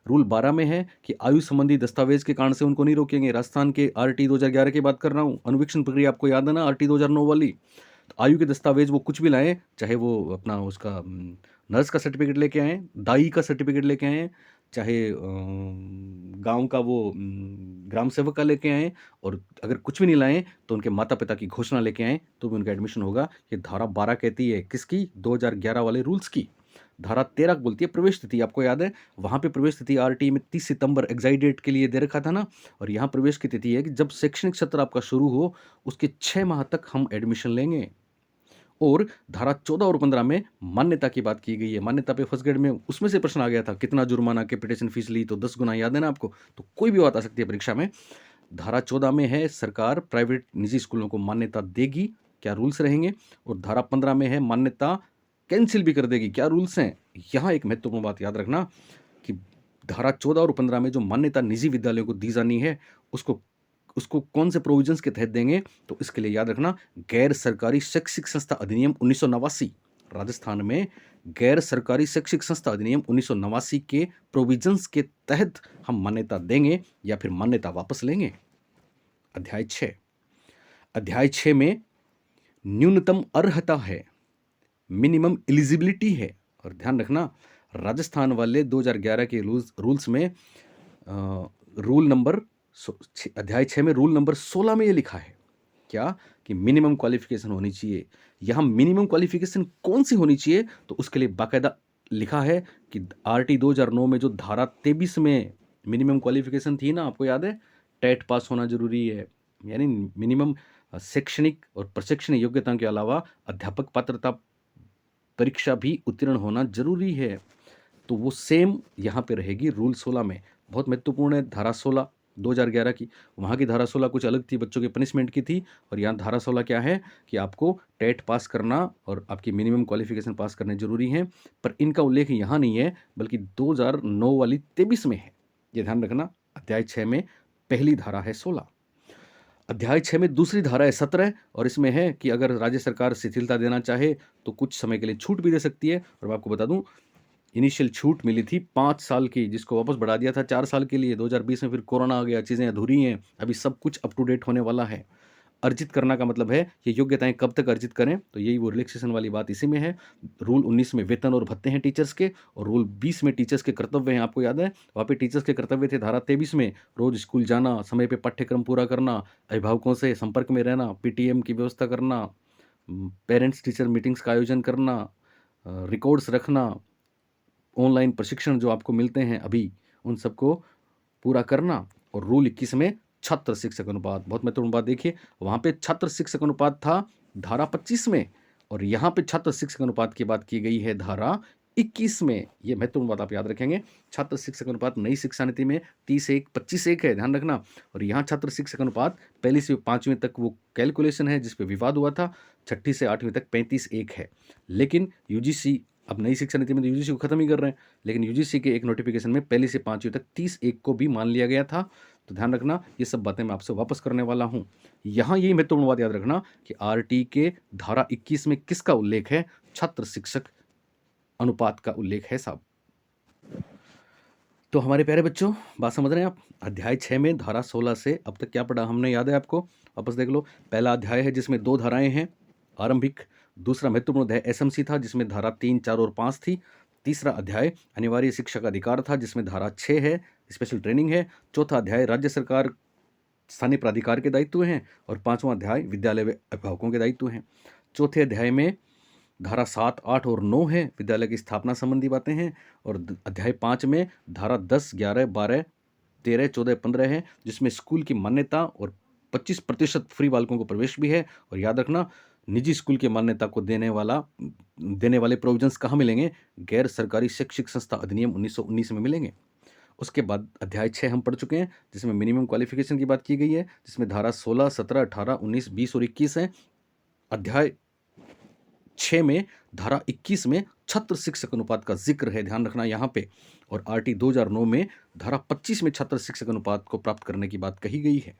रूल 12 में है कि आयु संबंधी दस्तावेज के कारण से उनको नहीं रोकेंगे। राजस्थान के RT 2011 की बात कर रहा हूँ, अनुवीक्षण प्रक्रिया आपको याद है ना, RT 2009 वाली। तो आयु के दस्तावेज वो कुछ भी लाएं, चाहे वो अपना उसका नर्स का सर्टिफिकेट लेके आएँ, दाई का सर्टिफिकेट लेके आएँ, चाहे गांव का वो ग्राम सेवक का लेके आएँ, और अगर कुछ भी नहीं लाएं तो उनके माता पिता की घोषणा लेके आएँ, तो भी उनका एडमिशन होगा। ये धारा 12 कहती है किसकी? 2011 वाले रूल्स की। धारा 13 बोलती है प्रवेश तिथि, आपको याद है वहाँ पे प्रवेश तिथि आरटी में 30 सितंबर एग्जाइट डेट के लिए दे रखा था ना, और यहाँ प्रवेश की तिथि है कि जब शैक्षणिक सत्र आपका शुरू हो उसके 6 माह तक हम एडमिशन लेंगे। और धारा 14 और 15 में मान्यता की बात की गई है। मान्यता पे फर्स्ट ग्रेड में उसमें से प्रश्न आ गया था, कितना जुर्माना कैपिटेशन फीस ली, तो 10 गुना, याद है ना आपको, तो कोई भी बात आ सकती है परीक्षा में। धारा 14 में है सरकार प्राइवेट निजी स्कूलों को मान्यता देगी, क्या रूल्स रहेंगे, और धारा 15 में है मान्यता कैंसिल भी कर देगी, क्या रूल्स हैं। यहाँ एक महत्वपूर्ण बात याद रखना कि धारा 14 और 15 में जो मान्यता निजी विद्यालयों को दी जानी है उसको उसको कौन से प्रोविजंस के तहत देंगे, तो इसके लिए याद रखना गैर सरकारी शैक्षिक संस्था अधिनियम 1989, राजस्थान में गैर सरकारी शैक्षिक संस्था अधिनियम 1989 के प्रोविजंस के तहत हम मान्यता देंगे या फिर मान्यता वापस लेंगे। अध्याय 6 में न्यूनतम अर्हता है, मिनिमम एलिजिबिलिटी है। और ध्यान रखना राजस्थान वाले 2011 के रूल्स में रूल नंबर अध्याय 6 में रूल नंबर 16 में ये लिखा है क्या कि मिनिमम क्वालिफिकेशन होनी चाहिए। यहाँ मिनिमम क्वालिफिकेशन कौन सी होनी चाहिए, तो उसके लिए बाकायदा लिखा है कि आरटी 2009 में जो धारा 23 में मिनिमम क्वालिफिकेशन थी ना, आपको याद है टेट पास होना जरूरी है, यानी मिनिमम शैक्षणिक और प्रशिक्षण योग्यता के अलावा अध्यापक पात्रता परीक्षा भी उत्तीर्ण होना जरूरी है, तो वो सेम यहाँ पे रहेगी रूल 16 में। बहुत महत्वपूर्ण है धारा 16 2011 की। वहाँ की धारा 16 कुछ अलग थी, बच्चों के पनिशमेंट की थी, और यहाँ धारा 16 क्या है कि आपको टेट पास करना और आपकी मिनिमम क्वालिफिकेशन पास करने जरूरी हैं, पर इनका उल्लेख यहाँ नहीं है बल्कि 2009 वाली 23 में है, ये ध्यान रखना। अध्याय 6 में पहली धारा है 16, अध्याय 6 में दूसरी धारा है 17, और इसमें है कि अगर राज्य सरकार शिथिलता देना चाहे तो कुछ समय के लिए छूट भी दे सकती है। और मैं आपको बता दूं इनिशियल छूट मिली थी 5 साल की, जिसको वापस बढ़ा दिया था 4 साल के लिए 2020 में, फिर कोरोना आ गया, चीज़ें अधूरी हैं, अभी सब कुछ अप टू डेट होने वाला है। अर्जित करना का मतलब है ये योग्यताएं कब तक अर्जित करें, तो यही वो रिलैक्सेशन वाली बात इसी में है। रूल 19 में वेतन और भत्ते हैं टीचर्स के, और रूल 20 में टीचर्स के कर्तव्य हैं, आपको याद है वहाँ पे टीचर्स के कर्तव्य थे धारा 23 में, रोज स्कूल जाना, समय पे पाठ्यक्रम पूरा करना, अभिभावकों से संपर्क में रहना, पीटीएम की व्यवस्था करना, पेरेंट्स टीचर मीटिंग्स का आयोजन करना, रिकॉर्ड्स रखना, ऑनलाइन प्रशिक्षण जो आपको मिलते हैं अभी उन सबको पूरा करना। और रूल 21 में छात्र शिक्षक अनुपात, बहुत महत्वपूर्ण बात देखिए, वहाँ पे छात्र शिक्षक अनुपात था धारा 25 में, और यहाँ पे छात्र शिक्षक अनुपात की बात की गई है धारा 21 में। ये महत्वपूर्ण बात आप याद रखेंगे। छात्र शिक्षक अनुपात नई शिक्षा नीति में 30:1 25:1 है, ध्यान रखना। और यहाँ छात्र शिक्षक अनुपात पहली से 5वीं तक वो कैलकुलेशन है जिसपे विवाद हुआ था, 6ठी से 8वीं तक 35:1 है। लेकिन यूजीसी अब नई शिक्षा नीति में तो यूजीसी को खत्म ही कर रहे हैं, लेकिन यूजीसी के एक नोटिफिकेशन में पहली से 5वीं तक 30:1 को भी मान लिया गया था। तो ध्यान रखना ये सब बातें मैं आपसे वापस करने वाला हूँ। यहाँ यही महत्वपूर्ण बात याद रखना कि आरटी के धारा 21 में किसका उल्लेख है, छात्र शिक्षक अनुपात का उल्लेख है साहब। तो हमारे प्यारे बच्चों बात समझ रहे हैं आप। अध्याय 6 में धारा 16 से अब तक क्या पढ़ा हमने, याद है आपको, वापस देख लो। पहला अध्याय है जिसमें 2 धाराएं हैं आरंभिक, दूसरा महत्वपूर्ण अध्याय एसएमसी था जिसमें धारा 3, 4 और 5 थी, तीसरा अध्याय अनिवार्य शिक्षा का अधिकार था जिसमें धारा 6 है, स्पेशल ट्रेनिंग है, चौथा अध्याय राज्य सरकार स्थानीय प्राधिकार के दायित्व हैं, और 5वां अध्याय विद्यालय व अभिभावकों के दायित्व हैं। चौथे अध्याय में धारा 7, 8 और 9 है, विद्यालय की स्थापना संबंधी बातें हैं, और अध्याय 5 में धारा 10, 11, 12, 13, 14, 15 है जिसमें स्कूल की मान्यता और 25% फ्री बालकों को प्रवेश भी है। और याद रखना निजी स्कूल की मान्यता को देने वाले प्रोविजंस कहाँ मिलेंगे, गैर सरकारी शैक्षिक संस्था अधिनियम 1919 में मिलेंगे। उसके बाद अध्याय 6 हम पढ़ चुके हैं जिसमें मिनिमम क्वालिफिकेशन की बात की गई है, जिसमें धारा 16, 17, 18, 19, 20 और 21 है। अध्याय 6 में धारा 21 में छात्र शिक्षक अनुपात का जिक्र है, ध्यान रखना यहाँ पे। और आरटी 2009 में धारा 25 में छात्र शिक्षक अनुपात को प्राप्त करने की बात कही गई है।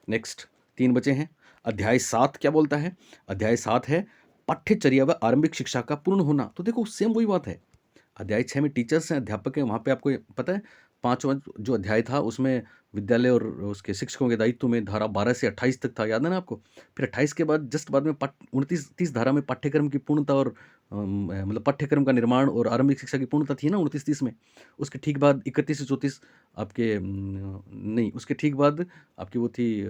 नेक्स्ट 3 बचे हैं। अध्याय 7 क्या बोलता है, अध्याय 7 है पाठ्यचर्या व आरंभिक शिक्षा का पूर्ण होना। तो देखो सेम वही बात है, अध्याय 6 में टीचर्स हैं, अध्यापक हैं, वहाँ पे आपको पता है 5वां जो अध्याय था उसमें विद्यालय और उसके शिक्षकों के दायित्व में धारा 12 से 28 तक था, याद है ना आपको। फिर 28 के बाद जस्ट बाद में 29-30 धारा में पाठ्यक्रम की पूर्णता और मतलब पाठ्यक्रम का निर्माण और आरंभिक शिक्षा की पूर्णता थी ना 29-30 में। उसके ठीक बाद 31 से 34 आपके नहीं, उसके ठीक बाद आपकी वो थी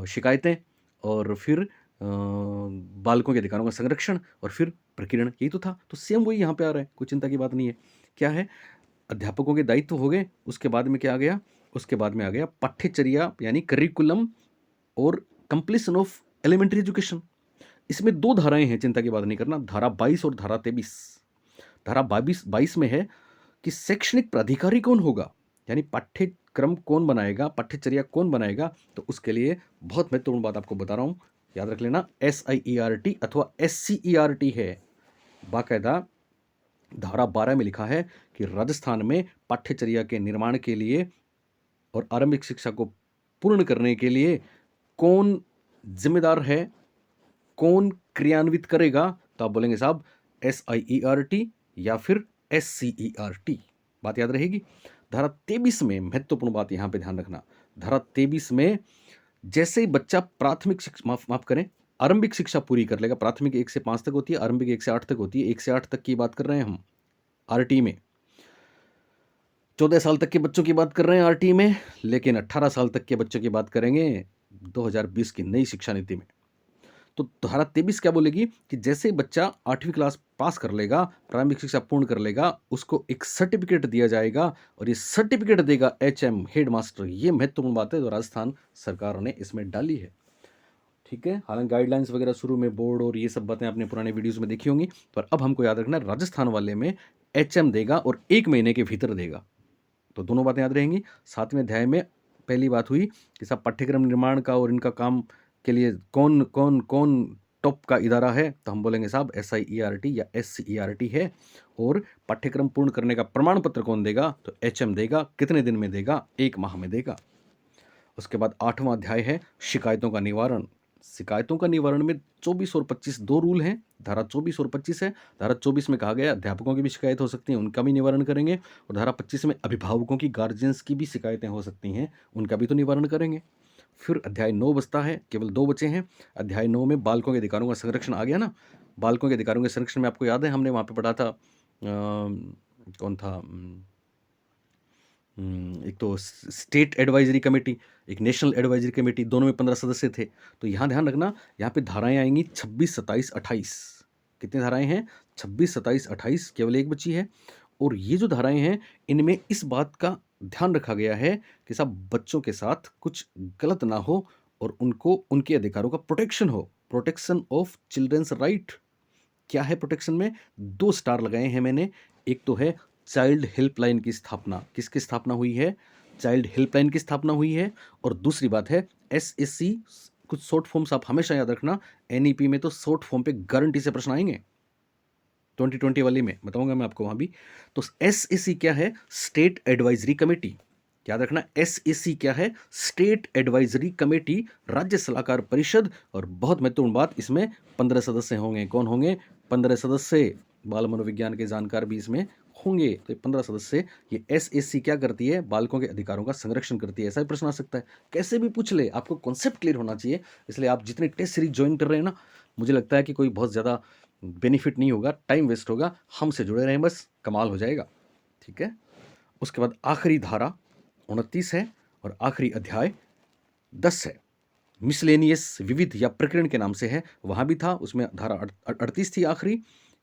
शिकायतें, और फिर बालकों के अधिकारों का संरक्षण और फिर प्रकीर्णन, यही तो था। तो सेम वही यहाँ पे आ रहा है, कोई चिंता की बात नहीं है। क्या है, अध्यापकों के दायित्व हो गए, उसके बाद में क्या आ गया, उसके बाद में आ गया पाठ्यचर्या यानी करिकुलम और कंप्लीशन ऑफ एलिमेंट्री एजुकेशन। इसमें 2 धाराएं हैं, चिंता की बात नहीं करना, धारा 22 और धारा 23। धारा 22 में है कि शैक्षणिक प्राधिकारी कौन होगा, यानी पाठ्यक्रम कौन बनाएगा, पाठ्यचर्या कौन बनाएगा। तो उसके लिए बहुत महत्वपूर्ण बात आपको बता रहा हूँ, याद रख लेना, SIERT अथवा SCERT है। बाकायदा धारा 12 में लिखा है कि राजस्थान में पाठ्यचर्या के निर्माण के लिए और आरंभिक शिक्षा को पूर्ण करने के लिए कौन जिम्मेदार है, कौन क्रियान्वित करेगा। तो आप बोलेंगे साहब SIERT या फिर SCERT, बात याद रहेगी। धारा 23 में महत्वपूर्ण बात यहां पे ध्यान रखना, धारा 23 में जैसे ही बच्चा प्राथमिक शिक्षा माफ करें आरंभिक शिक्षा पूरी कर लेगा, प्राथमिक 1 से 5 तक होती है, आरंभिक 1 से 8 तक होती है, 1 से 8 तक की बात कर रहे हैं हम RT में, 14 साल तक के बच्चों की बात कर रहे हैं RT में, लेकिन 18 साल तक के बच्चों की बात करेंगे 2020 की नई शिक्षा नीति में। तो धारा 23 क्या बोलेगी कि जैसे बच्चा 8वीं क्लास पास कर लेगा, प्रारंभिक शिक्षा पूर्ण कर लेगा, उसको एक सर्टिफिकेट दिया जाएगा और ये सर्टिफिकेट देगा HM हेड मास्टर। ये महत्वपूर्ण बात है जो राजस्थान सरकार ने इसमें डाली है, ठीक है। हालांकि गाइडलाइंस वगैरह शुरू में बोर्ड और ये सब बातें आपने पुराने वीडियोस में देखी होंगी, पर अब हमको याद रखना राजस्थान वाले में HM देगा और 1 महीने के भीतर देगा। तो दोनों बातें याद रहेंगी। 7वें अध्याय में पहली बात हुई कि सब पाठ्यक्रम निर्माण का और इनका काम के लिए कौन कौन कौन टॉप का इदारा है, तो हम बोलेंगे साहब SIERT या SCERT है। और पाठ्यक्रम पूर्ण करने का प्रमाण पत्र कौन देगा, तो HM देगा। कितने दिन में देगा, 1 माह में देगा। उसके बाद 8वां अध्याय है शिकायतों का निवारण। शिकायतों का निवारण में 24 और 25 2 रूल हैं, धारा 24 और 25 है। धारा 24 में कहा गया अध्यापकों की भी शिकायत हो सकती है, उनका भी निवारण करेंगे। और धारा 25 में अभिभावकों की, गार्जियंस की भी शिकायतें हो सकती हैं, उनका भी तो निवारण करेंगे। फिर अध्याय 9 बचता है, केवल 2 बचे हैं। अध्याय 9 में बालकों के अधिकारों का संरक्षण आ गया ना। बालकों के अधिकारों के संरक्षण में आपको याद है हमने वहाँ पे पढ़ा था, कौन था, एक तो स्टेट एडवाइजरी कमेटी, एक नेशनल एडवाइजरी कमेटी, दोनों में 15 सदस्य थे। तो यहाँ ध्यान रखना, यहाँ पे धाराएं आएंगी 26, 27, 28। कितनी धाराएं हैं, 26, 27, 28, केवल एक बची है। और ये जो धाराएं हैं इनमें इस बात का ध्यान रखा गया है कि सब बच्चों के साथ कुछ गलत ना हो और उनको उनके अधिकारों का प्रोटेक्शन हो, प्रोटेक्शन ऑफ चिल्ड्रंस राइट। क्या है प्रोटेक्शन में, 2 स्टार लगाए हैं मैंने। एक तो है चाइल्ड हेल्पलाइन की स्थापना, किसकी स्थापना हुई है, चाइल्ड हेल्पलाइन की स्थापना हुई है। और दूसरी बात है SSC, कुछ शॉर्ट फॉर्म्स आप हमेशा याद रखना, NEP में तो शॉर्ट फॉर्म पे गारंटी से प्रश्न आएंगे, 2020 वाली में बताऊंगा मैं आपको वहां भी। तो SSC क्या है, स्टेट एडवाइजरी कमेटी, याद रखना। SSC क्या है, स्टेट एडवाइजरी कमेटी, राज्य सलाहकार परिषद। और बहुत महत्वपूर्ण बात, इसमें 15 सदस्य होंगे। कौन होंगे, 15 सदस्य, बाल मनोविज्ञान के जानकार भी इसमें होंगे। तो 15 सदस्य, ये SSC क्या करती है, बालकों के अधिकारों का संरक्षण करती है। ऐसा भी प्रश्न आ सकता है, कैसे भी पूछ ले, आपको कॉन्सेप्ट क्लियर होना चाहिए। इसलिए आप जितने टेस्ट सीरीज ज्वाइन कर रहे हैं ना, मुझे लगता है कि कोई बहुत ज़्यादा बेनिफिट नहीं होगा, टाइम वेस्ट होगा। हमसे जुड़े रहें बस, कमाल हो जाएगा, ठीक है। उसके बाद आखिरी धारा 29 है और आखिरी अध्याय 10 है, मिसलेनियस, विविध या प्रकरण के नाम से है। वहाँ भी था, उसमें धारा 38 थी आखिरी,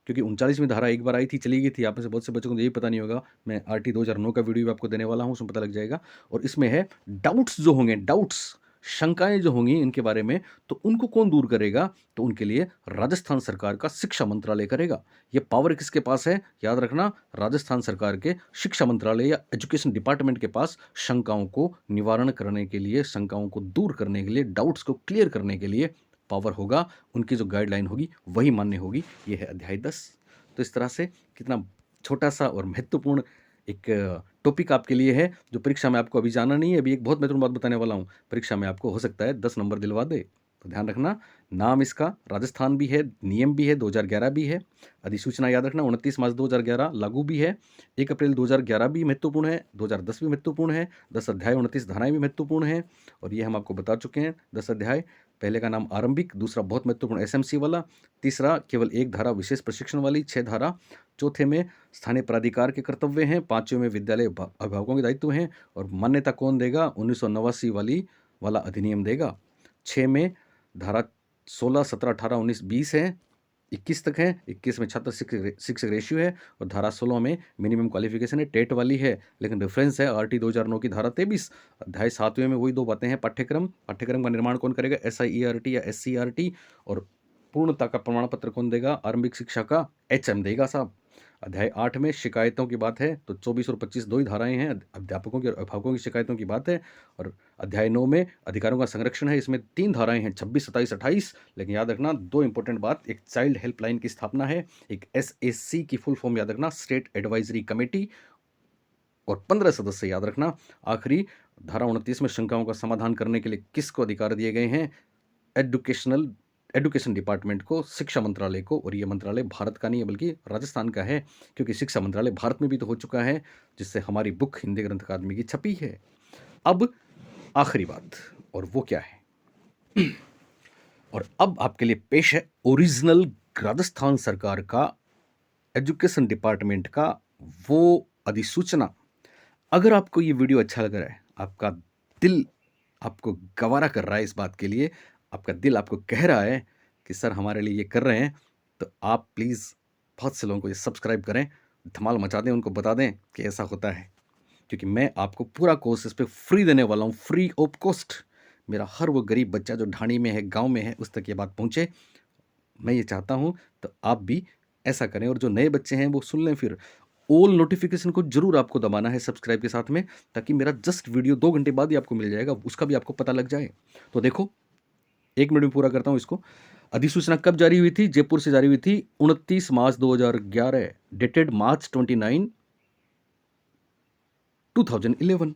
क्योंकि 39वीं धारा एक बार आई थी, चली गई थी। आप में से बहुत से बच्चों को यही पता नहीं होगा, मैं RT 2009 का वीडियो भी आपको देने वाला हूँ, उसमें पता लग जाएगा। और इसमें है डाउट्स जो होंगे, डाउट्स, शंकाएं जो होंगी इनके बारे में, तो उनको कौन दूर करेगा, तो उनके लिए राजस्थान सरकार का शिक्षा मंत्रालय करेगा। ये पावर किसके पास है, याद रखना, राजस्थान सरकार के शिक्षा मंत्रालय या एजुकेशन डिपार्टमेंट के पास शंकाओं को निवारण करने के लिए, शंकाओं को दूर करने के लिए, डाउट्स को क्लियर करने के लिए पावर होगा। उनकी जो गाइडलाइन होगी वही मान्य होगी। ये है अध्याय 10। तो इस तरह से कितना छोटा सा और महत्वपूर्ण एक टॉपिक आपके लिए है, जो परीक्षा में आपको अभी जाना नहीं है। अभी एक बहुत महत्वपूर्ण बात बताने वाला हूँ, परीक्षा में आपको हो सकता है 10 नंबर दिलवा दे। तो ध्यान रखना, नाम इसका राजस्थान भी है, नियम भी है, 2011 भी है, अधिसूचना याद रखना 29 मार्च 2011 लागू भी है, 1 अप्रैल 2011 भी महत्वपूर्ण है, 2010 भी महत्वपूर्ण है, 10 अध्याय 29 धाराएं भी महत्वपूर्ण हैं। और ये हम आपको बता चुके हैं 10 अध्याय। पहले का नाम आरंभिक, दूसरा बहुत महत्वपूर्ण SMC वाला, तीसरा केवल एक धारा विशेष प्रशिक्षण वाली, 6 धारा, चौथे में स्थानीय प्राधिकार के कर्तव्य हैं, 5वें में विद्यालय अभिभावकों के दायित्व हैं, और मान्यता कौन देगा, 1989 वाला अधिनियम देगा। 6 में धारा 16, 17, 18, 19, 20 है, 21 तक है। 21 में छात्र शिक्षक रेशियो है और धारा 16 में मिनिमम क्वालिफिकेशन है, टेट वाली है, लेकिन रेफरेंस है आरटी 2009 की धारा 23। अध्याय 7वें में वही दो बातें हैं। पाठ्यक्रम का निर्माण कौन करेगा, SIERT या SCRT, और पूर्णता का प्रमाण पत्र कौन देगा, आरंभिक शिक्षा का HM देगा साहब। अध्याय 8 में शिकायतों की बात है, तो 24 और 25 दो ही धाराएं हैं, अध्यापकों की और अभिभावकों की शिकायतों की बात है। और अध्याय 9 में अधिकारों का संरक्षण है, इसमें 3 धाराएं हैं, 26, 27, 28। लेकिन याद रखना 2 इंपॉर्टेंट बात, एक चाइल्ड हेल्पलाइन की स्थापना है, एक SAC की फुल फॉर्म याद रखना, स्टेट एडवाइजरी कमेटी, और 15 सदस्य याद रखना। आखिरी धारा 29 में शंकाओं का समाधान करने के लिए किसको अधिकार दिए गए हैं, एजुकेशन डिपार्टमेंट को, शिक्षा मंत्रालय को। और ये मंत्रालय भारत का नहीं है बल्कि राजस्थान का है, क्योंकि शिक्षा मंत्रालय भारत में भी तो हो चुका है, जिससे हमारी बुक हिंदी ग्रंथ अकादमी की छपी है। अब आखिरी बात, और वो क्या है और अब आपके लिए पेश है ओरिजिनल राजस्थान सरकार का एजुकेशन डिपार्टमेंट का वो अधिसूचना। अगर आपको ये वीडियो अच्छा लग रहा है, आपका दिल आपको गवारा कर रहा है इस बात के लिए, आपका दिल आपको कह रहा है कि सर हमारे लिए ये कर रहे हैं, तो आप प्लीज़ बहुत से लोगों को ये सब्सक्राइब करें, धमाल मचा दें, उनको बता दें कि ऐसा होता है, क्योंकि मैं आपको पूरा कोर्स इस पर फ्री देने वाला हूँ, फ्री ऑफ कॉस्ट। मेरा हर वो गरीब बच्चा जो ढाणी में है, गांव में है, उस तक ये बात पहुँचे, मैं ये चाहता हूँ। तो आप भी ऐसा करें, और जो नए बच्चे हैं वो सुन लें। फिर ऑल नोटिफिकेशन को जरूर आपको दबाना है सब्सक्राइब के साथ में, ताकि मेरा जस्ट वीडियो 2 घंटे बाद ही आपको मिल जाएगा, उसका भी आपको पता लग जाए। तो देखो 1 मिनट में पूरा करता हूँ इसको। अधिसूचना कब जारी हुई थी, जयपुर से जारी हुई थी 29 मार्च 2011, डेटेड मार्च 29, 2011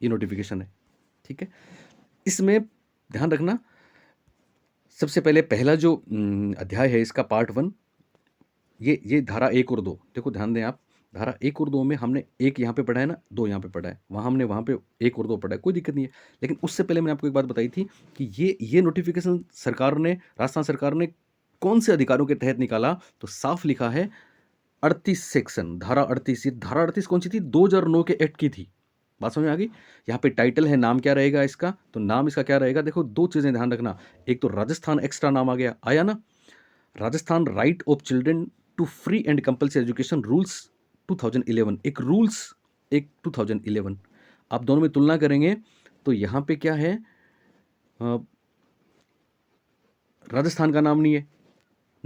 ये नोटिफिकेशन है, ठीक है। इसमें ध्यान रखना, सबसे पहले पहला जो अध्याय है इसका पार्ट 1, ये धारा 1 और 2, देखो ध्यान दें आप, धारा 1 और 2 में हमने 1 यहाँ पे पढ़ा है ना, 2 यहाँ पे पढ़ा है, हमने वहाँ पे 1 और 2 पढ़ा है, कोई दिक्कत नहीं है। लेकिन उससे पहले मैंने आपको एक बात बताई थी कि ये नोटिफिकेशन राजस्थान सरकार ने कौन से अधिकारों के तहत निकाला, तो साफ लिखा है 38 सेक्शन, धारा 38। धारा 38 कौन सी थी, 2009 के एक्ट की थी। बात समझ में आ गई। यहाँ पे टाइटल है, नाम क्या रहेगा इसका, तो नाम इसका क्या रहेगा, देखो 2 चीज़ें ध्यान रखना। एक तो राजस्थान एक्स्ट्रा नाम आया ना, Rajasthan right of children to free and compulsory education rules 2011, एक 2011। आप दोनों में तुलना करेंगे तो यहाँ पे क्या है, राजस्थान का नाम नहीं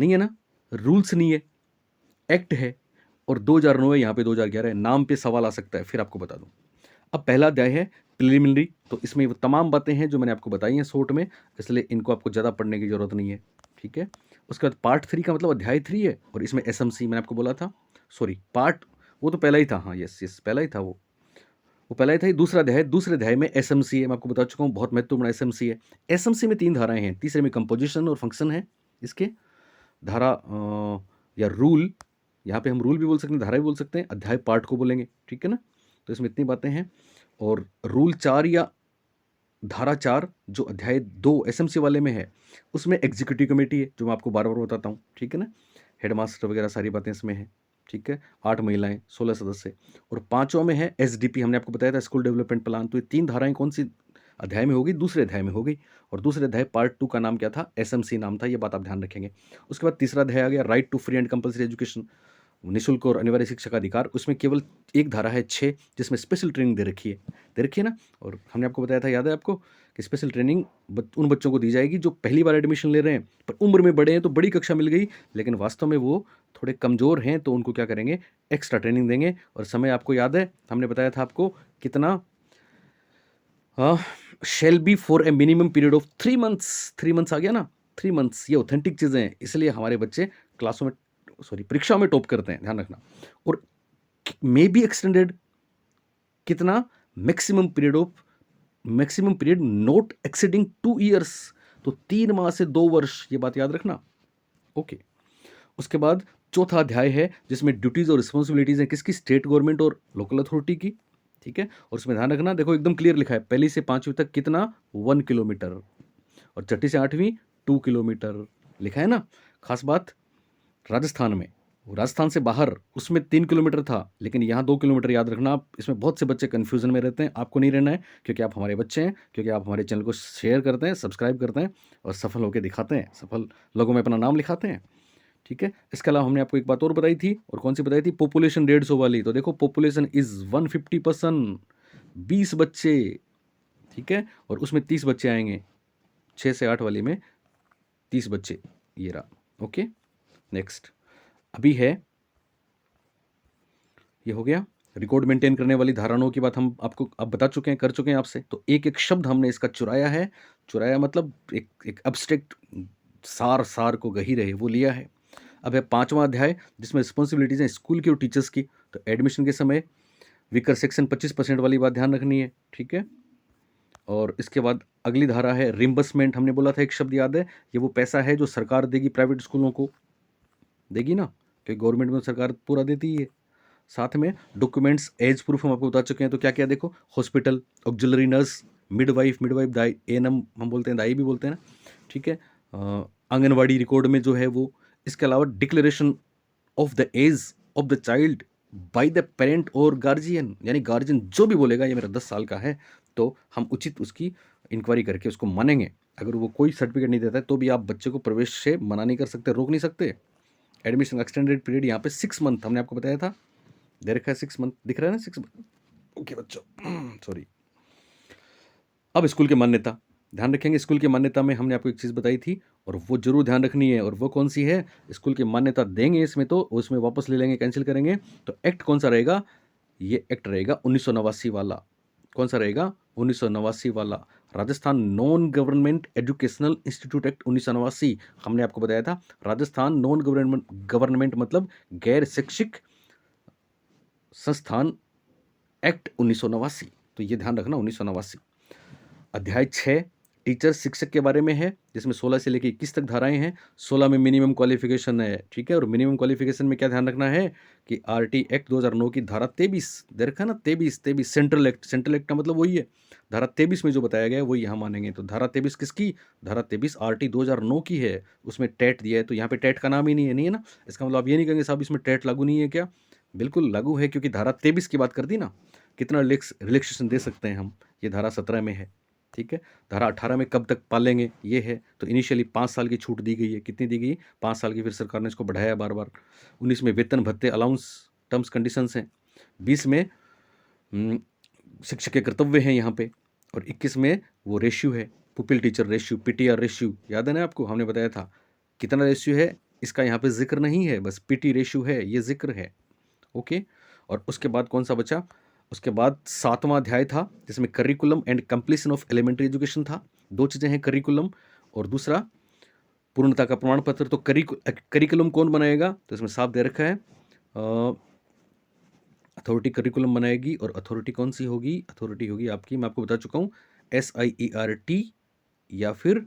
है ना, रूल्स नहीं है, एक्ट है, और 2009 है, यहाँ पे 2011 है। नाम पे सवाल आ सकता है, फिर आपको बता दूं। अब पहला अध्याय है प्रिलिमिनरी, तो इसमें वो तमाम बातें हैं जो मैंने आपको बताई हैं शॉर्ट में, इसलिए इनको आपको ज़्यादा पढ़ने की ज़रूरत नहीं है, ठीक है। उसके बाद पार्ट 3 का मतलब अध्याय 3 है, और इसमें SMC मैंने आपको बोला था, सॉरी पार्ट, वो तो पहला ही था, हाँ यस पहला ही था, वो पहला ही था। दूसरे अध्याय में SMC है, मैं आपको बता चुका हूँ, बहुत महत्वपूर्ण SMC है। SMC में 3 धाराएं हैं, तीसरे में कंपोजिशन और फंक्शन है इसके। धारा या रूल, यहाँ पे हम रूल भी बोल सकते हैं, धारा भी बोल सकते हैं, अध्याय पार्ट को बोलेंगे, ठीक है ना। तो इसमें इतनी बातें हैं। और रूल 4 या धारा 4 जो अध्याय 2 SMC वाले में है, उसमें एग्जीक्यूटिव कमेटी है, जो मैं आपको बार बार बताता हूँ, ठीक है ना। हेडमास्टर वगैरह सारी बातें इसमें हैं, ठीक है। 8 महिलाएं, 16 सदस्य। और 5वां में है SDP, हमने आपको बताया था, स्कूल डेवलपमेंट प्लान। तो ये 3 धाराएं कौन सी अध्याय में होगी, दूसरे अध्याय में होगी। और दूसरे अध्याय पार्ट 2 का नाम क्या था, SMC नाम था, ये बात आप ध्यान रखेंगे। उसके बाद तीसरा अध्याय आ गया right to free and compulsory education, निःशुल्क और अनिवार्य शिक्षा का अधिकार। उसमें केवल एक धारा है 6, जिसमें स्पेशल ट्रेनिंग दे रखी है ना। और हमने आपको बताया था, याद है आपको, कि स्पेशल ट्रेनिंग उन बच्चों को दी जाएगी जो पहली बार एडमिशन ले रहे हैं, पर उम्र में बड़े हैं तो बड़ी कक्षा मिल गई, लेकिन वास्तव में वो थोड़े कमज़ोर हैं, तो उनको क्या करेंगे, एक्स्ट्रा ट्रेनिंग देंगे। और समय आपको याद है, हमने बताया था आपको कितना, shall be for a minimum period of 3 months. 3 months आ गया ना, 3 मंथ्स, ये ऑथेंटिक चीज़ें हैं, इसलिए हमारे बच्चे परीक्षाओं में टॉप करते हैं, ध्यान रखना। और मे बी एक्सटेंडेड, कितना, maximum period not exceeding 2 years, तो 3 माह से 2 वर्ष, ये बात याद रखना, ओके। उसके बाद चौथा अध्याय है, जिसमें ड्यूटीज और रिस्पॉन्सिबिलिटीज हैं किसकी, स्टेट गवर्नमेंट और लोकल अथॉरिटी की, ठीक है। और उसमें ध्यान रखना, देखो एकदम क्लियर लिखा है, पहली से 5वीं तक कितना, 1 किलोमीटर, और छठी से 8वीं 2 किलोमीटर लिखा है ना। खास बात, राजस्थान में राजस्थान से बाहर उसमें 3 किलोमीटर था, लेकिन यहाँ 2 किलोमीटर। याद रखना आप, इसमें बहुत से बच्चे कन्फ्यूज़न में रहते हैं। आपको नहीं रहना है, क्योंकि आप हमारे बच्चे हैं, क्योंकि आप हमारे चैनल को शेयर करते हैं, सब्सक्राइब करते हैं और सफल होकर दिखाते हैं, सफल लोगों में अपना नाम लिखाते हैं। ठीक है। इसके अलावा हमने आपको एक बात और बताई थी, और कौन सी बताई थी? पॉपुलेशन 150 वाली। तो देखो, पॉपुलेशन इज़ 150%, 20 बच्चे। ठीक है। और उसमें 30 बच्चे आएंगे, 6 से 8 वाली में 30 बच्चे। ये रहा। ओके, नेक्स्ट अभी है, ये हो गया रिकॉर्ड मेंटेन करने वाली धारणाओं की बात हम आपको अब बता चुके हैं, कर चुके हैं आपसे। तो एक एक शब्द हमने इसका चुराया है। चुराया मतलब एक एक एब्स्ट्रैक्ट सार को गहीर है वो लिया है। अब है 5वां अध्याय, जिसमें रिस्पॉन्सिबिलिटीज हैं स्कूल की और टीचर्स की। तो एडमिशन के समय विकर सेक्शन 25% वाली बात ध्यान रखनी है। ठीक है। और इसके बाद अगली धारा है रिम्बर्समेंट। हमने बोला था एक शब्द याद है, ये वो पैसा है जो सरकार देगी प्राइवेट स्कूलों को, देगी ना, क्योंकि गवर्नमेंट में सरकार पूरा देती है। साथ में डॉक्यूमेंट्स एज प्रूफ हम आपको बता चुके हैं। तो क्या क्या देखो, हॉस्पिटल, ऑक्सिलरी नर्स, मिडवाइफ दाई, एएनएम हम बोलते हैं, दाई भी बोलते हैं ना। ठीक है। आंगनवाड़ी रिकॉर्ड में जो है वो। इसके अलावा declaration of the age of the child by the parent और गार्जियन, यानी गार्जियन जो भी बोलेगा ये मेरा 10 साल का है, तो हम उचित उसकी इंक्वायरी करके उसको मानेंगे। अगर वो कोई सर्टिफिकेट नहीं देता है तो भी आप बच्चे को प्रवेश से मना नहीं कर सकते, रोक नहीं सकते। एडमिशन एक्सटेंडेड पीरियड यहाँ पे 6 मंथ हमने आपको बताया था, दे रखा है 6 मंथ, दिख रहा है ना 6 मंथ। ओके बच्चों, सॉरी। अब स्कूल की मान्यता ध्यान रखेंगे। स्कूल की मान्यता में हमने आपको एक चीज़ बताई थी, और वो जरूर ध्यान रखनी है। और वो कौन सी है? स्कूल की मान्यता देंगे इसमें तो उसमें वापस ले लेंगे, कैंसिल करेंगे। तो एक्ट कौन सा रहेगा? ये एक्ट रहेगा 1989 वाला। कौन सा रहेगा? 1989 वाला, Rajasthan non government educational institute act 1989। हमने आपको बताया था राजस्थान नॉन गवर्नमेंट मतलब गैर शैक्षिक संस्थान एक्ट 1989। तो ये ध्यान रखना, 1989। अध्याय 6 टीचर शिक्षक के बारे में है, जिसमें 16 से लेकर 21 तक धाराएं हैं। 16 में मिनिमम क्वालिफिकेशन है। ठीक है। और मिनिमम क्वालिफिकेशन में क्या ध्यान रखना है कि आरटी एक्ट 2009 की धारा 23 दे रखा ना, 23 सेंट्रल एक्ट। सेंट्रल एक्ट का मतलब वही है। धारा 23 में जो बताया गया है वही यहाँ मानेंगे। तो धारा 23 किसकी? धारा 23 आरटी 2009 की है। उसमें टेट दिया है, तो यहाँ पे टेट का नाम ही नहीं है, नहीं है ना। इसका मतलब आप ये नहीं कहेंगे साहब इसमें टेट लागू नहीं है क्या? बिल्कुल लागू है, क्योंकि धारा 23 की बात कर दी ना, कितना रिलैक्सेशन दे सकते हैं हम, ये धारा 17 में है। ठीक है। धारा 18 में कब तक पालेंगे ये है। तो इनिशियली 5 साल की छूट दी गई है। कितनी दी गई? 5 साल की। फिर सरकार ने इसको बढ़ाया बार बार। 19 में वेतन भत्ते अलाउंस टर्म्स कंडीशंस हैं। 20 में शिक्षक के कर्तव्य हैं यहाँ पे। और 21 में वो रेशियो है, pupil teacher ratio, PTR ratio. याद है ना आपको, हमने बताया था कितना रेशियो है इसका, यहाँ पे जिक्र नहीं है, बस पीटी रेशियो है, ये जिक्र है। ओके। और उसके बाद कौन सा बचा? उसके बाद 7वां अध्याय था, जिसमें curriculum and completion of elementary education था। दो चीज़ें हैं, करिकुलम और दूसरा पूर्णता का प्रमाण पत्र। तो करिकुलम कौन बनाएगा? तो इसमें साफ दे रखा है अथॉरिटी करिकुलम बनाएगी। और अथॉरिटी कौन सी होगी? अथॉरिटी होगी आपकी, मैं आपको बता चुका हूँ, SIERT, या फिर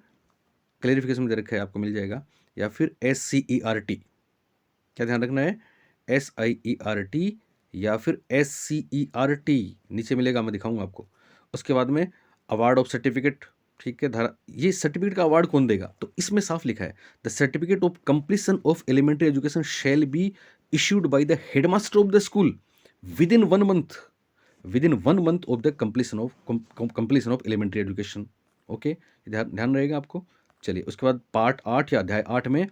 क्लैरिफिकेशन दे रखा है आपको, मिल जाएगा, या फिर SCERT। क्या ध्यान रखना है? SIERT या फिर SCERT, नीचे मिलेगा, मैं दिखाऊंगा आपको। उसके बाद में अवार्ड ऑफ सर्टिफिकेट। ठीक है। धारा, ये सर्टिफिकेट का अवार्ड कौन देगा? तो इसमें साफ लिखा है the certificate of completion of elementary education shall be issued by the headmaster of the school within 1 month, of the completion of elementary education. Okay, ध्यान रहेगा आपको। चलिए, उसके बाद पार्ट 8 या अध्याय 8 में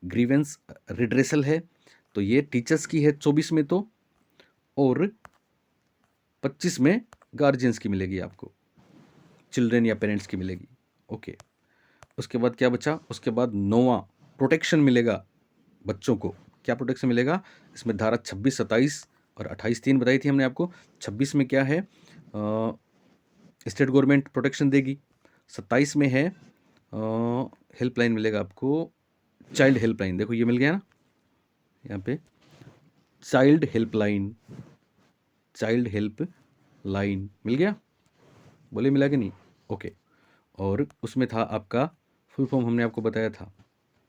ग्रीवेंस रिड्रेसल है। तो ये टीचर्स की है 24 में तो, और 25 में गार्जियंस की मिलेगी आपको, चिल्ड्रेन या पेरेंट्स की मिलेगी। ओके। उसके बाद क्या बचा? उसके बाद 9वां प्रोटेक्शन मिलेगा बच्चों को। क्या प्रोटेक्शन मिलेगा? इसमें धारा 26, 27 और 28 3 बताई थी हमने आपको। 26 में क्या है? स्टेट गवर्नमेंट प्रोटेक्शन देगी। 27 में है हेल्पलाइन मिलेगा आपको, चाइल्ड हेल्पलाइन। देखो ये मिल गया ना यहाँ पे, child helpline, child helpline मिल गया। बोले मिला कि नहीं? ओके। और उसमें था आपका फुल फॉर्म, हमने आपको बताया था,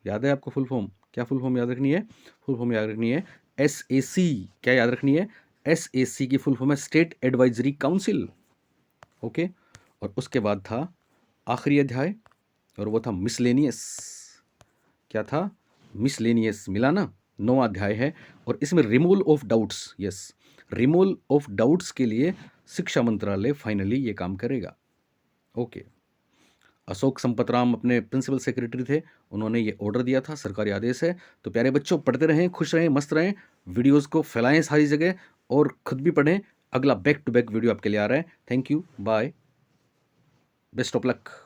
याद है आपको फुल फॉर्म? क्या फुल फॉर्म याद रखनी है? फुल फॉर्म याद रखनी है SAC। क्या याद रखनी है? SAC की फुल फॉर्म है स्टेट एडवाइजरी काउंसिल। ओके। और उसके बाद था आखिरी अध्याय, और वो था मिसलेनियस। क्या था? मिसलेनियस, मिला ना? 9वां अध्याय है और इसमें removal of doubts, yes, removal of doubts के लिए शिक्षा मंत्रालय फाइनली ये काम करेगा। ओके। अशोक संपतराम अपने प्रिंसिपल सेक्रेटरी थे, उन्होंने ये ऑर्डर दिया था, सरकारी आदेश है। तो प्यारे बच्चों, पढ़ते रहें, खुश रहें, मस्त रहें, वीडियोस को फैलाएं सारी जगह और खुद भी पढ़ें। अगला बैक टू बैक वीडियो आपके लिए आ रहा है। Thank you, bye, best of luck.